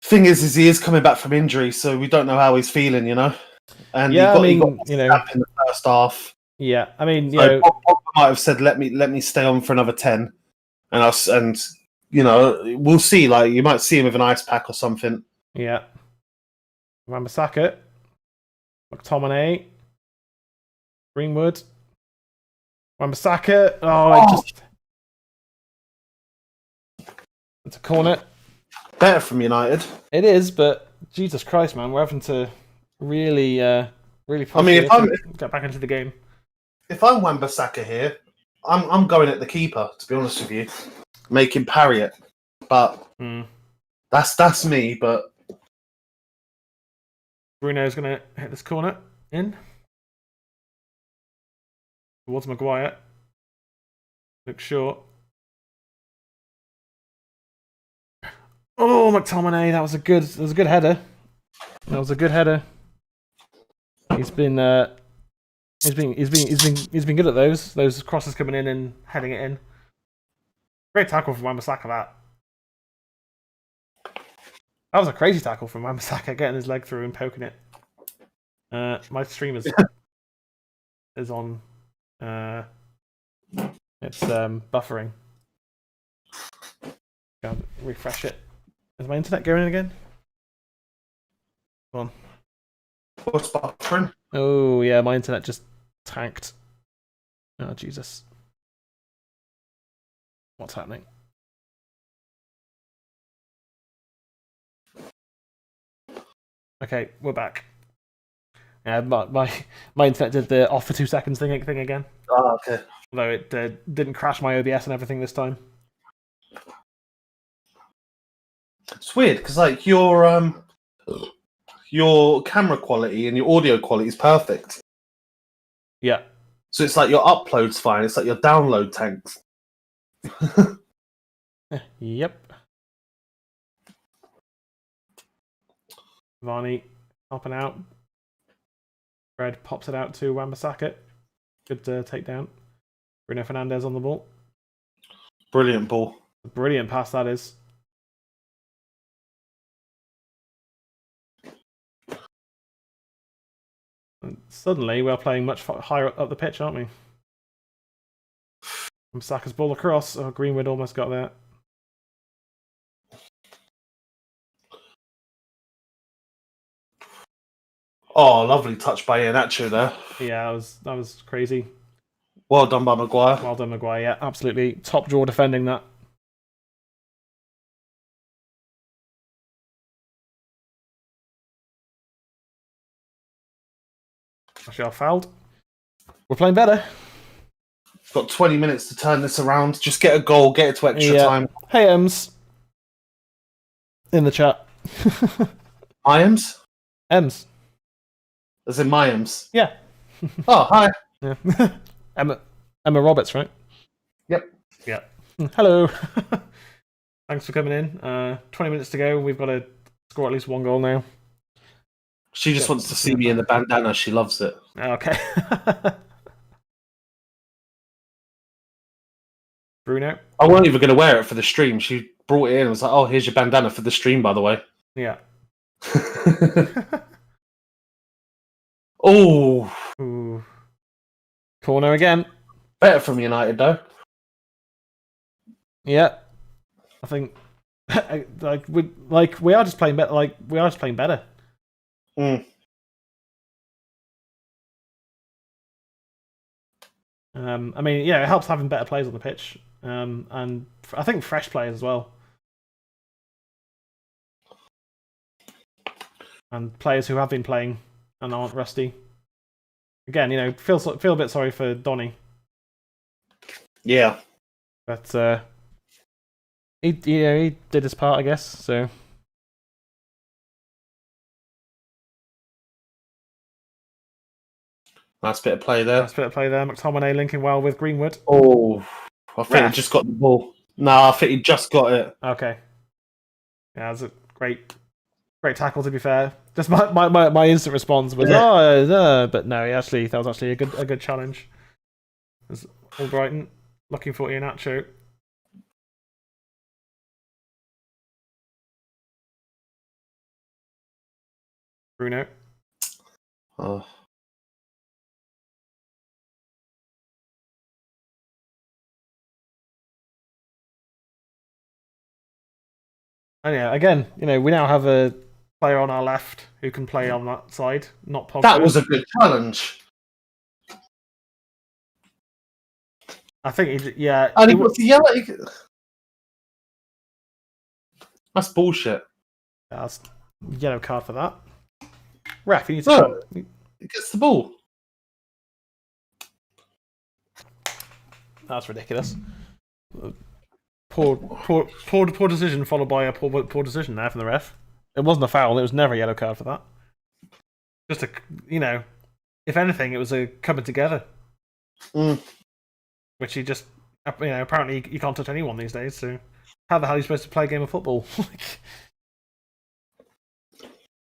Thing is he is coming back from injury, so we don't know how he's feeling, And yeah, he got in the first half. Yeah, I mean, Pogba might have said, "Let me stay on for another 10," and we'll see. You might see him with an ice pack or something. Yeah. Wan-Bissaka, McTominay, Greenwood, Wan-Bissaka. It's a corner. Better from United. It is, but Jesus Christ, man, we're having to really push get back into the game. If I'm Wan-Bissaka here, I'm going at the keeper, to be honest with you. Make him parry it. But that's me, but Bruno's gonna hit this corner in. Towards Maguire. Looks short. Oh, McTominay, that was a good header. That was a good header. He's been good at those crosses coming in and heading it in. Great tackle from Wan-Bissaka. That was a crazy tackle from Wan-Bissaka, getting his leg through and poking it. My stream is on. It's buffering. Gotta refresh it. Is my internet going in again? Come on. What's buffering? Oh yeah, my internet just tanked. Oh Jesus. What's happening? Okay, we're back. Yeah, my internet did the off for 2 seconds thing again. Oh, okay. Although it didn't crash my OBS and everything this time. It's weird because like your camera quality and your audio quality is perfect. Yeah. So it's like your upload's fine. It's like your download tanks. Yep. Varney helping out. Fred pops it out to Wan-Bissaka. Good takedown. Bruno Fernandes on the ball. Brilliant ball. Brilliant pass that is. And suddenly we're playing much higher up the pitch, aren't we? From Saka's ball across. Oh, Greenwood almost got that. Oh, lovely touch by Iheanacho there. Yeah, that was crazy. Well done by Maguire. Well done, Maguire. Yeah, absolutely top draw defending that. Actually, I fouled. We're playing better. Got 20 minutes to turn this around. Just get a goal, get it to extra time. Hey, Ems. In the chat. Iams? Ems. As in Mayams? Yeah. Oh, hi. Yeah. Emma Roberts, right? Yep. Yeah. Hello. Thanks for coming in. 20 minutes to go. We've got to score at least one goal now. She just wants to see me in the bandana. She loves it. Okay. Bruno. I wasn't even going to wear it for the stream. She brought it in and was like, oh, here's your bandana for the stream, by the way. Yeah. Oh. Ooh. Corner again. Better from United, though. Yeah. I think we are just playing better. Like we are just playing better. Mm. I mean, yeah, it helps having better players on the pitch, and I think fresh players as well, and players who have been playing and aren't rusty. Again, you know, feel a bit sorry for Donny. Yeah, but he did his part, I guess. So. Nice bit of play there. McTominay linking well with Greenwood. Oh, I think he just got the ball. No, I think he just got it. Okay. Yeah, that's a great tackle. To be fair, just my instant response was but no, that was actually a good challenge. It was Albrighton looking for Iheanacho. Bruno. Oh. And yeah, again, you know, we now have a player on our left who can play on that side, not Pogba. That was a good challenge. I think yeah. And he got the yellow. That's bullshit. Yeah, that's yellow card for that. Ref, you need to no, he gets the ball. That's ridiculous. Poor decision followed by a poor decision there from the ref. It wasn't a foul. It was never a yellow card for that. Just if anything, it was a coming together. Mm. Which he just, apparently you can't touch anyone these days. So how the hell are you supposed to play a game of football?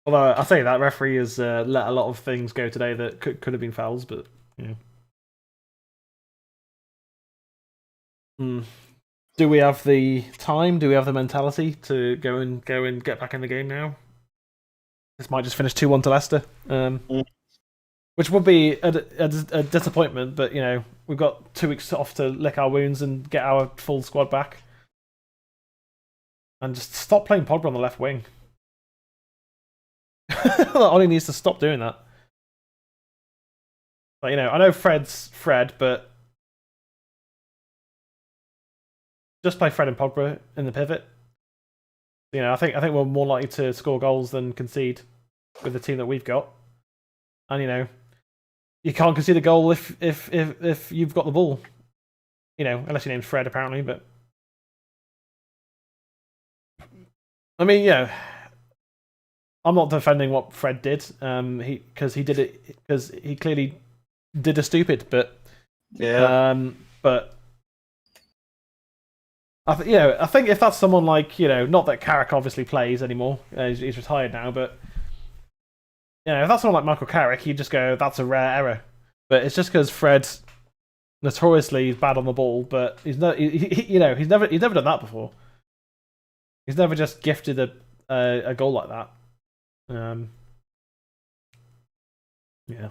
Although I say that referee has let a lot of things go today that could have been fouls, but yeah. Do we have the time? Do we have the mentality to go and get back in the game now? This might just finish 2-1 to Leicester, which would be a disappointment. But we've got 2 weeks off to lick our wounds and get our full squad back, and just stop playing Pogba on the left wing. Ollie needs to stop doing that. But I know Fred's Fred, but just play Fred and Pogba in the pivot. I think we're more likely to score goals than concede with the team that we've got. And you can't concede a goal if you've got the ball. Unless your name's Fred, apparently. But I mean, I'm not defending what Fred did. Because he did it because he clearly did a stupid. But but. I think if that's someone like not that Carrick obviously plays anymore, he's retired now, but if that's someone like Michael Carrick, you just go, that's a rare error. But it's just because Fred notoriously is bad on the ball, but he's never done that before. He's never just gifted a goal like that. Yeah.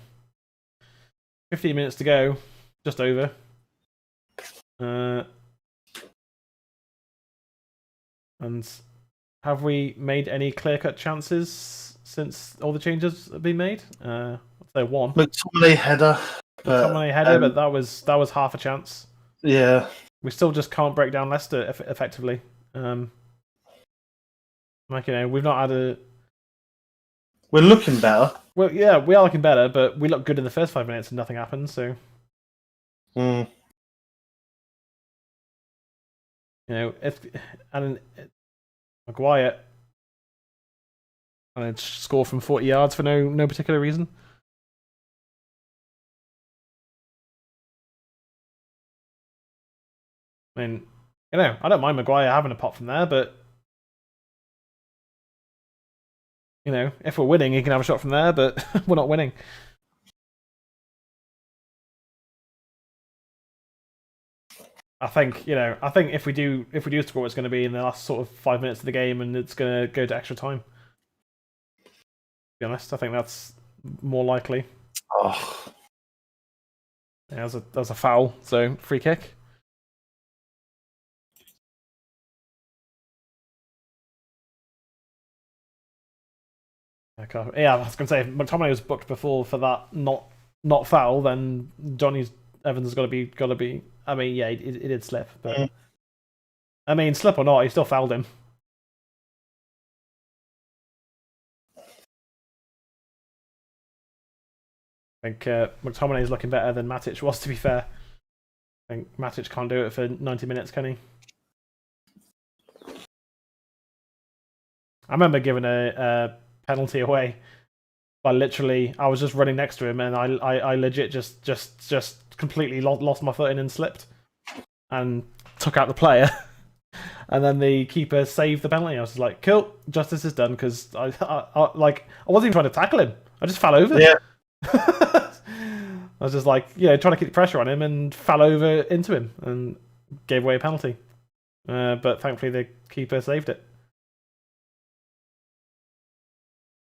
15 minutes to go, just over. And have we made any clear-cut chances since all the changes have been made? I'd say one. McTominay header. But that was half a chance. Yeah. We still just can't break down Leicester effectively. We've not had a. We're looking better. Well, yeah, we are looking better, but we looked good in the first 5 minutes and nothing happened. So. Maguire and score from 40 yards for no particular reason. I mean, I don't mind Maguire having a pop from there, but if we're winning, he can have a shot from there, but we're not winning. I think if we do score, it's going to be in the last sort of 5 minutes of the game, and it's going to go to extra time. To be honest, I think that's more likely. Oh, yeah, that was a foul, so free kick. Yeah, I was going to say if McTominay was booked before for that not foul, then Johnny Evans has got to be. I mean, yeah, he did slip, but I mean, slip or not, he still fouled him. I think McTominay is looking better than Matic was, to be fair. I think Matic can't do it for 90 minutes, can he? I remember giving a penalty away. I was just running next to him, and I legit just completely lost my footing and slipped, and took out the player. And then the keeper saved the penalty. I was just like, cool, justice is done, because I wasn't even trying to tackle him. I just fell over. Yeah. I was just like, trying to keep the pressure on him, and fell over into him and gave away a penalty. But thankfully the keeper saved it.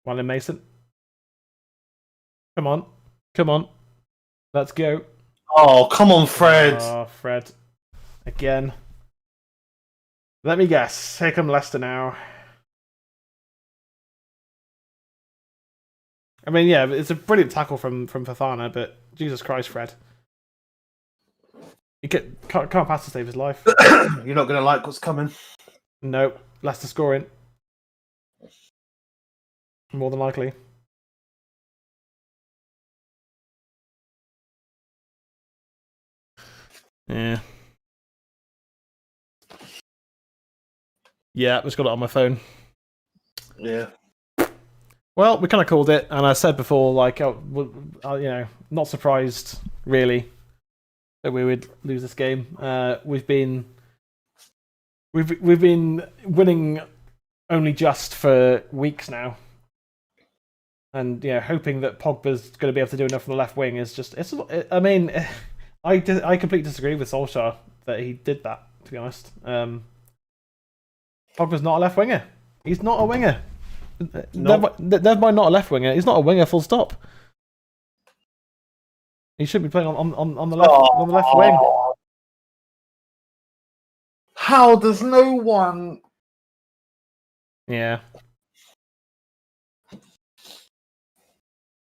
Well in Mason. Come on. Let's go. Oh, come on, Fred. Oh, Fred. Again. Let me guess. Here come Leicester now. I mean, yeah, it's a brilliant tackle from Fofana, but Jesus Christ, Fred. You can't pass to save his life. You're not going to like what's coming. Nope. Leicester scoring. More than likely. Yeah. Yeah, I just got it on my phone. Yeah. Well, we kind of called it, and I said before, not surprised really that we would lose this game. We've been we've been winning only just for weeks now, and hoping that Pogba's going to be able to do enough on the left wing is just. I mean, I completely disagree with Solskjaer that he did that. To be honest, Pogba's not a left winger. He's not a winger. Nope. Never mind, not a left winger. He's not a winger. Full stop. He should be playing on the left on the left wing. How does no one? Yeah.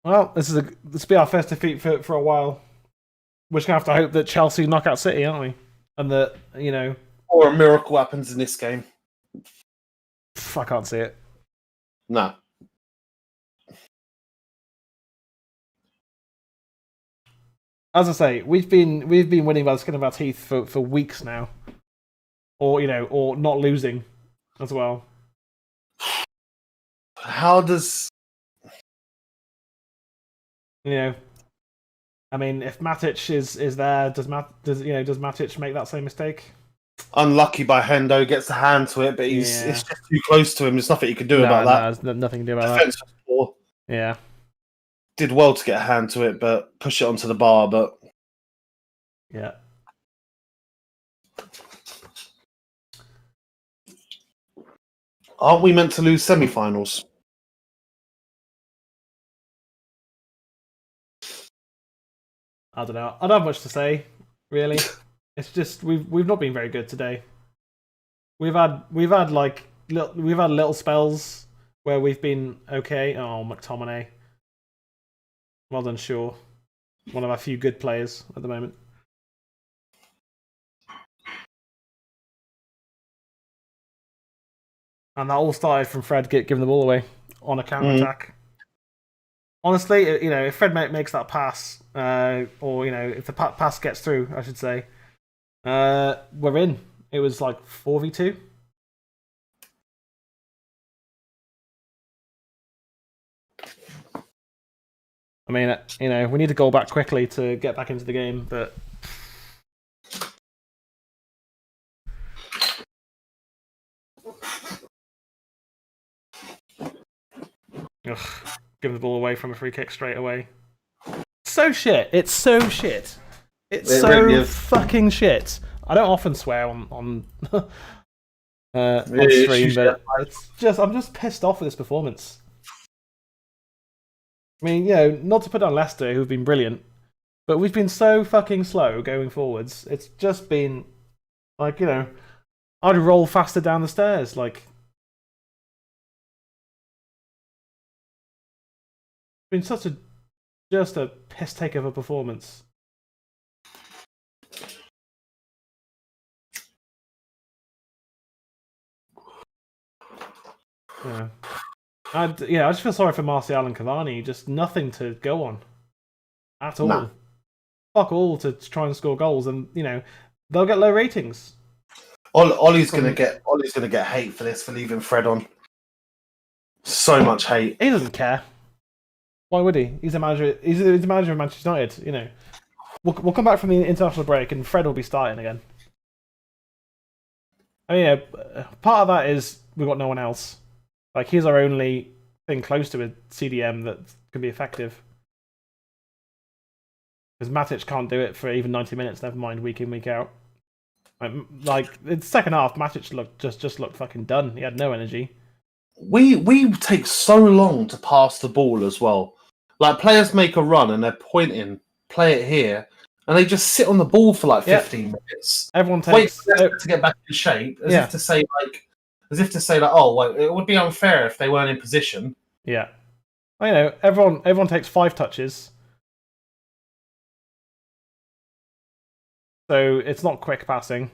Well, this will be our first defeat for a while. We're just gonna have to hope that Chelsea knock out City, aren't we? And that or a miracle happens in this game. I can't see it. No. As I say, we've been winning by the skin of our teeth for weeks now, or not losing as well. How does I mean, if Matic is there, does Matic make that same mistake? Unlucky by Hendo, gets a hand to it, but it's just too close to him. There's nothing you can do about that. There's nothing to do about Defense that. was poor. Yeah. Did well to get a hand to it, but push it onto the bar, but yeah. Aren't we meant to lose semi-finals? I don't know. I don't have much to say, really. It's just we've not been very good today. We've had little spells where we've been okay. Oh, McTominay. Well done, Shaw. One of our few good players at the moment. And that all started from Fred giving the ball away on a counter-attack. Honestly, if Fred makes that pass, or if the pass gets through, I should say, we're in. It was like 4v2. I mean, we need to go back quickly to get back into the game, but give the ball away from a free kick straight away. So shit. It's so shit. It's so really fucking shit. I don't often swear on stream, but I'm just pissed off with this performance. I mean, not to put on Leicester, who've been brilliant, but we've been so fucking slow going forwards. It's just been like, I'd roll faster down the stairs. Like, it's been just a piss take of a performance. Yeah. I just feel sorry for Martial and Cavani. Just nothing to go on at all. Nah. Fuck all to try and score goals, and they'll get low ratings. Ollie's gonna get hate for this, for leaving Fred on. So much hate. He doesn't care. Why would he? He's a manager. He's the manager of Manchester United. We'll come back from the international break, and Fred will be starting again. I mean, part of that is we've got no one else. Like, he's our only thing close to a CDM that can be effective. Because Matic can't do it for even 90 minutes, never mind week in, week out. Like in the second half, Matic just looked fucking done. He had no energy. We take so long to pass the ball as well. Like, players make a run and they're pointing, play it here, and they just sit on the ball for like 15 minutes. Everyone takes wait to get back in shape, as if to say oh, well, it would be unfair if they weren't in position. Yeah, everyone takes 5 touches, so it's not quick passing.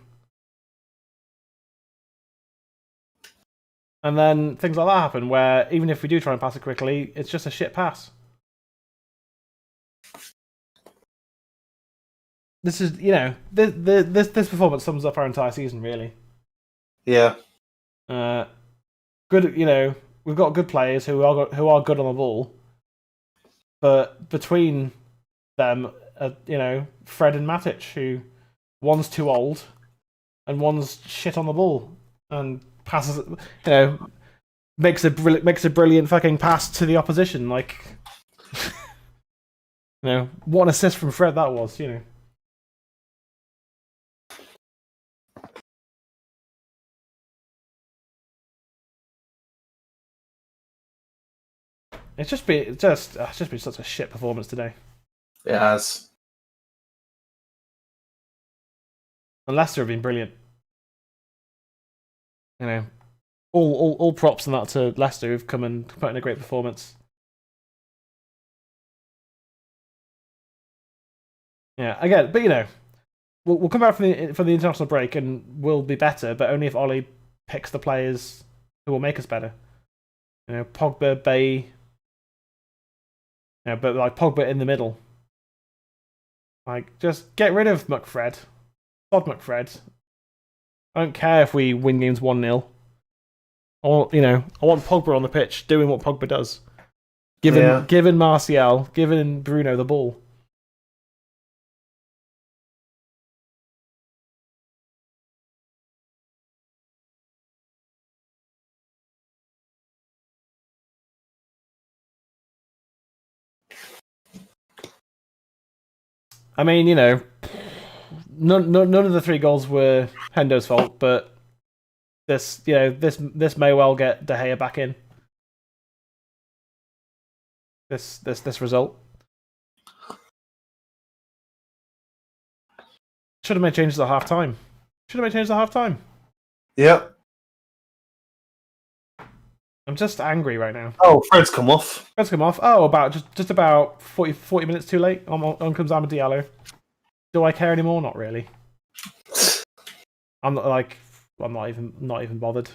And then things like that happen, where even if we do try and pass it quickly, it's just a shit pass. This is, this performance sums up our entire season, really. Yeah. Good, we've got good players who are good on the ball, but between them, Fred and Matic, who one's too old, and one's shit on the ball and passes. Makes a brilliant fucking pass to the opposition. Like, what an assist from Fred that was. It's just been such a shit performance today. It has. And Leicester have been brilliant. All props and that to Leicester who've come and put in a great performance. Yeah, again, but we'll come back from the international break and we'll be better, but only if Ollie picks the players who will make us better. Pogba, Bay. But like Pogba in the middle. Like, just get rid of McFred. Sod McFred. I don't care if we win games 1-0. I want Pogba on the pitch doing what Pogba does. Giving Martial, giving Bruno the ball. I mean, none of the 3 goals were Hendo's fault, but this may well get De Gea back in. This result should have made changes at half time. Yep. I'm just angry right now. Oh, Fred's come off. Oh, about just about 40 minutes too late. On comes Amad Diallo. Do I care anymore? Not really. I'm not even bothered.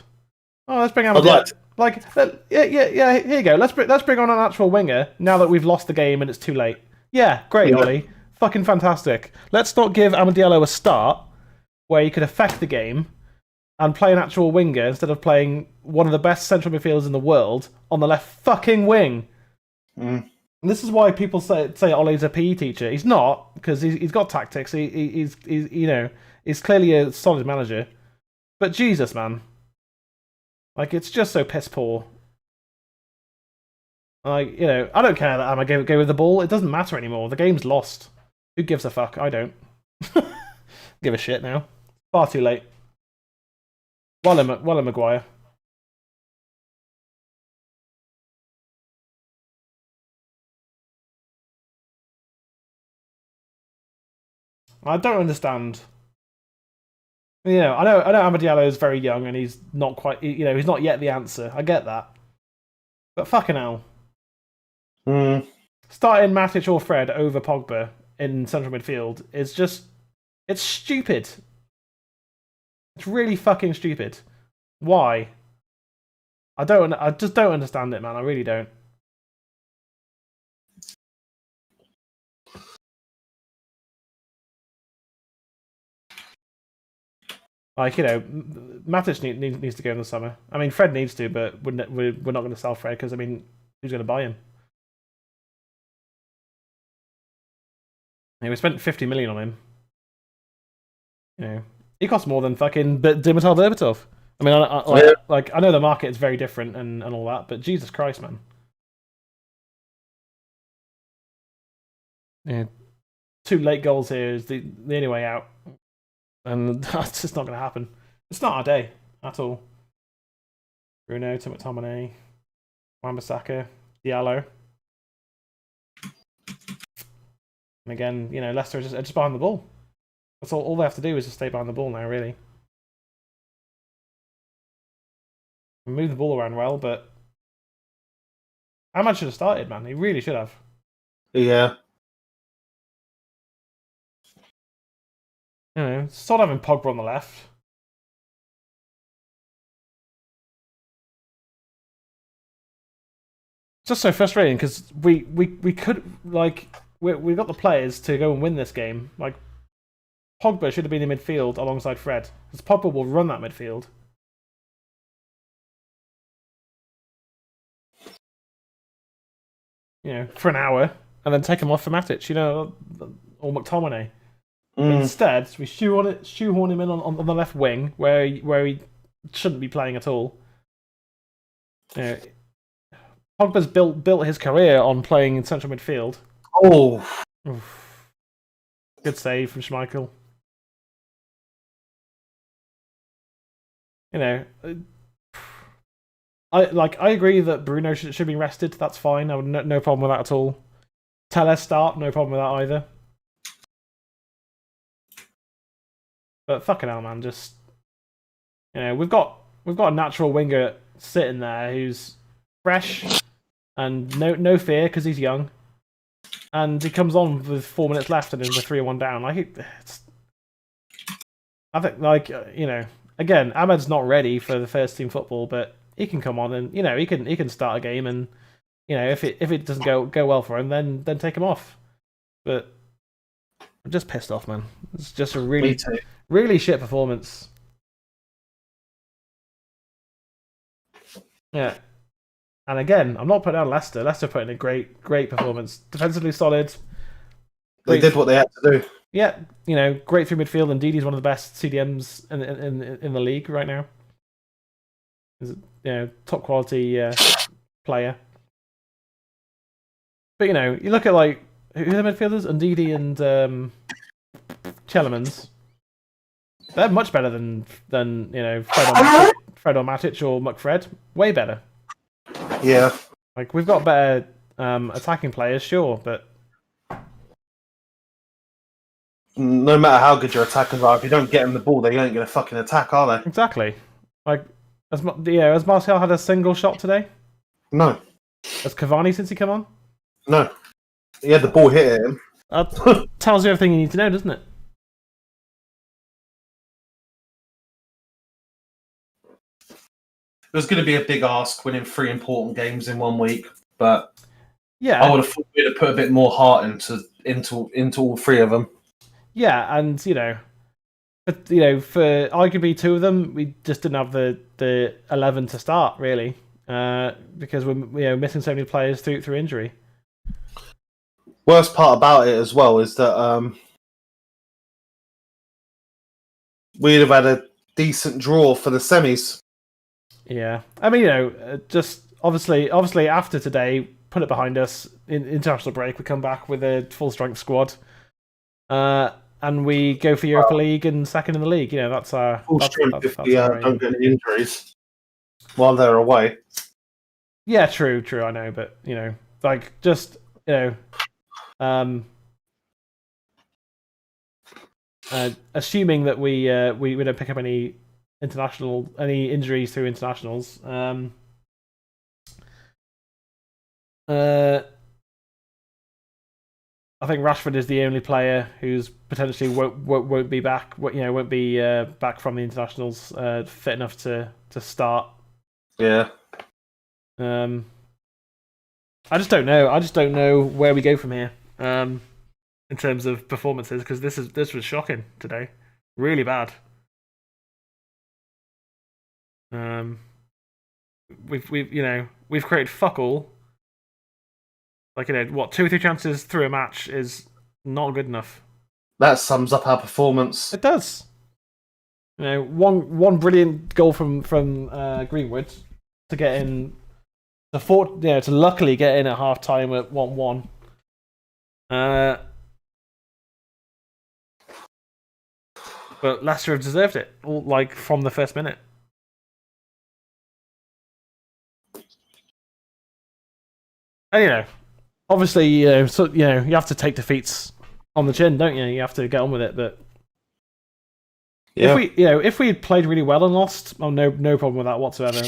Oh, let's bring Amad Diallo. Yeah. Here you go. Let's bring on an actual winger now that we've lost the game and it's too late. Yeah, great, Ollie. Fucking fantastic. Let's not give Amad Diallo a start where he could affect the game and play an actual winger instead of playing one of the best central midfielders in the world on the left fucking wing. And this is why people say Ollie's a PE teacher. He's not, because he's got tactics. He's clearly a solid manager. But Jesus, man. Like, it's just so piss poor. Like, I don't care that Amma go with the ball. It doesn't matter anymore. The game's lost. Who gives a fuck? I don't. Give a shit now. Far too late. Well, Maguire. I don't understand. I know Amad Diallo is very young and he's not quite. He's not yet the answer. I get that. But fucking hell. Starting Matic or Fred over Pogba in central midfield is just. It's stupid. It's really fucking stupid. Why? I just don't understand it, man. I really don't. Like, Matic needs to go in the summer. I mean, Fred needs to, but we're not going to sell Fred because, I mean, who's going to buy him? We spent 50 million on him. He costs more than fucking Dimitar Berbatov. I mean, I know the market is very different and all that, but Jesus Christ, man. Yeah, 2 late goals here is the only way out. And that's just not going to happen. It's not our day at all. Bruno, McTominay, Wan-Bissaka, Diallo. And again, Leicester are just behind the ball. That's all they have to do is just stay behind the ball now, really. We move the ball around well, but Ahmad should have started, man. He really should have. Yeah. Sort of having Pogba on the left. It's just so frustrating because we could we got the players to go and win this game. Like, Pogba should have been in midfield alongside Fred because Pogba will run that midfield. For an hour and then take him off for Matic. Or McTominay. Instead, we shoehorn him in on the left wing where he shouldn't be playing at all. You know, Pogba's built his career on playing in central midfield. Oh, Oof. Good save from Schmeichel. You know, I agree that Bruno should be rested. That's fine. I would no problem with that at all. Telles start, no problem with that either. But fucking hell, man, just we've got a natural winger sitting there who's fresh and no fear because he's young, and he comes on with 4 minutes left and we're 3-1 down. I think again, Ahmed's not ready for the first team football, but he can come on and he can start a game, and if it doesn't go well for him, then take him off. But I'm just pissed off, man. It's just a really shit performance. Yeah. And again, I'm not putting down Leicester. Leicester put in a great performance. Defensively solid. They did what they had to do. Yeah, great through midfield, and Didi's one of the best CDMs in the league right now. He's top quality player. But you look at who are the midfielders? Ndidi and Chelemans. They're much better than Fred or Matic or McFred. Way better. Yeah. We've got better attacking players, sure, but no matter how good your attackers are, if you don't get them the ball, they ain't going to fucking attack, are they? Exactly. Has Martial had a single shot today? No. Has Cavani since he come on? No. He had the ball hit at him. That tells you everything you need to know, doesn't it? It was going to be a big ask winning 3 important games in 1 week, but yeah, I would have thought we'd have put a bit more heart into all 3 of them. Yeah, and for arguably 2 of them, we just didn't have the 11 to start really, because we're missing so many players through injury. Worst part about it as well is that we'd have had a decent draw for the semis. Yeah, I mean, just obviously after today, put it behind us. In international break, we come back with a full strength squad, and we go for Europa League and second in the league. That's our full strength if we don't get any injuries while they're away. Yeah, true. I know, but assuming that we don't pick up any injuries through internationals. I think Rashford is the only player who's potentially won't be back. Won't be back from the internationals fit enough to start. Yeah. I just don't know. I just don't know where we go from here in terms of performances, because this was shocking today, really bad. We've created fuck all. 2 or 3 chances through a match is not good enough. That sums up our performance. It does. One brilliant goal from Greenwood to get in, to luckily get in at half time at 1-1. But Leicester have deserved it, from the first minute. And obviously, you have to take defeats on the chin, don't you? You have to get on with it. But yeah. if we had played really well and lost, no problem with that whatsoever.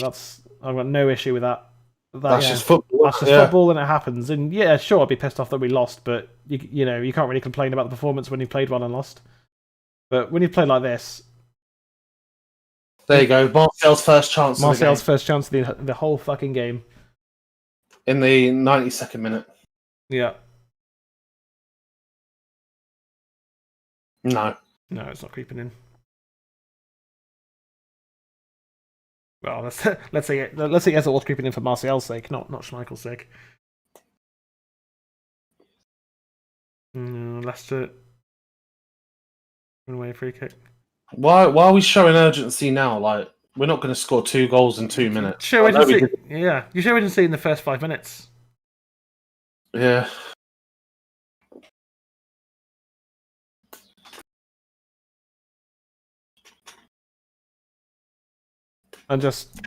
I've got no issue with that. That's just football. That's just football, and it happens. And yeah, sure, I'd be pissed off that we lost, but you can't really complain about the performance when you played well and lost. But when you play like this, there you go. Martial's first chance. Martial's first chance of the whole fucking game. In the 92nd minute. Yeah. No, it's not creeping in. Well, let's say it was creeping in for Martial's sake, not Schmeichel's sake. Leicester away free kick. Why are we showing urgency now? Like, we're not going to score 2 goals in 2 minutes. Show urgency. Yeah, you show urgency in the first 5 minutes. Yeah. I'm just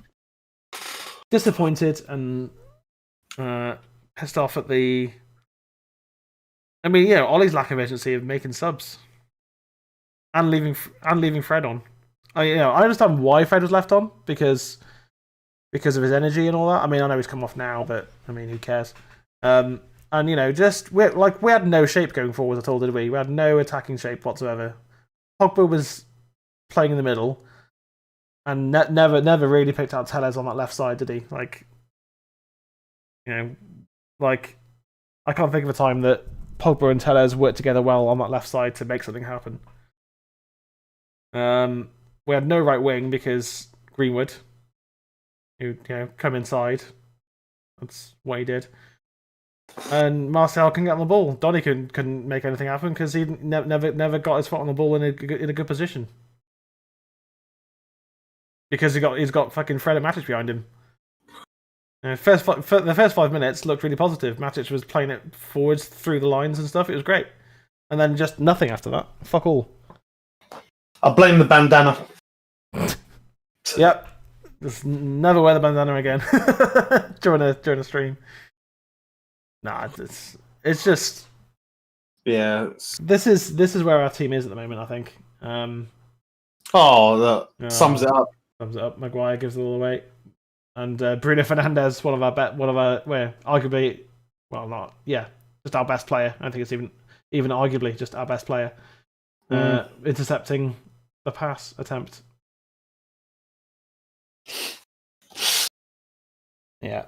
disappointed and pissed off at the. I mean, yeah, Ollie's lack of urgency of making subs and leaving Fred on. I understand why Fred was left on because of his energy and all that. I mean, I know he's come off now, but I mean, who cares? And just we had no shape going forward at all, did we? We had no attacking shape whatsoever. Pogba was playing in the middle, and never really picked out Tellez on that left side, did he? I can't think of a time that Pogba and Tellez worked together well on that left side to make something happen. We had no right wing because Greenwood, who come inside. That's what he did. And Marcel can get on the ball. Donny couldn't make anything happen because he never got his foot on the ball in a good position. Because he's got fucking Fred and Matic behind him. The first 5 minutes looked really positive. Matic was playing it forwards through the lines and stuff. It was great. And then just nothing after that. Fuck all. I blame the bandana. Yep. Just never wear the bandana again during a stream. Nah, it's just. Yeah. This is where our team is at the moment, I think. That sums it up. Sums it up. Maguire gives it all away. And Bruno Fernandes, arguably, well, not, just our best player. I think it's even arguably just our best player. Intercepting the pass attempt. Yeah.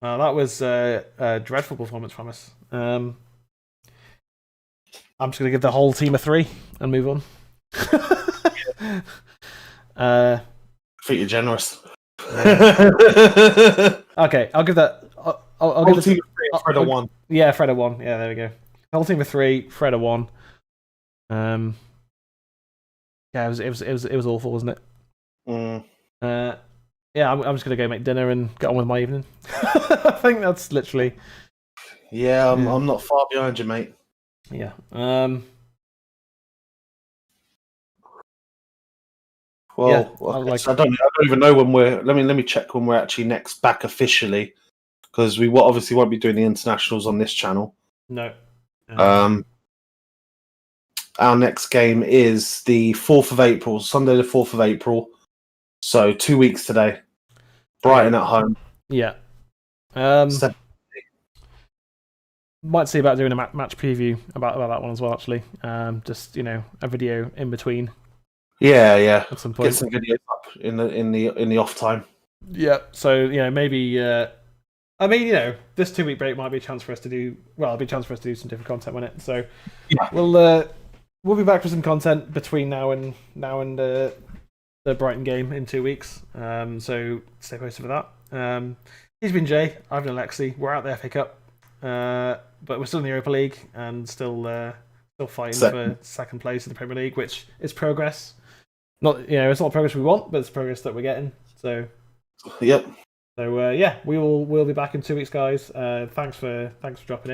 That was a dreadful performance from us. I'm just going to give the whole team a 3 and move on. I think you're generous. Okay, I'll give that. I'll give the team a 3. Fred a 1. Yeah, Fred a 1. Yeah, there we go. Whole team a 3. Fred a 1. Yeah, it was awful, wasn't it? Yeah, I'm just gonna go make dinner and get on with my evening. I think that's literally. Yeah, I'm not far behind you, mate. Yeah. Well, I don't even know when we're. Let me check when we're actually next back officially, because we obviously won't be doing the internationals on this channel. No. Our next game is the 4th of April, Sunday the 4th of April. So 2 weeks today. Brighton at home. Yeah. Might see about doing a match preview about that one as well, actually. Just a video in between. Yeah. At some point. Get some videos up in the off time. Yeah. So maybe. I mean, this 2-week break might be a chance for us to do. Well, it'll be a chance for us to do some different content on it. So yeah. We'll be back with some content between now and the Brighton game in 2 weeks. So stay posted for that. He's been Jay. I've been Alexi. We're out there FA Cup, but we're still in the Europa League and still fighting for second place in the Premier League, which is progress. Not it's not progress we want, but it's progress that we're getting. So yep. So we'll be back in 2 weeks, guys. Thanks for dropping in.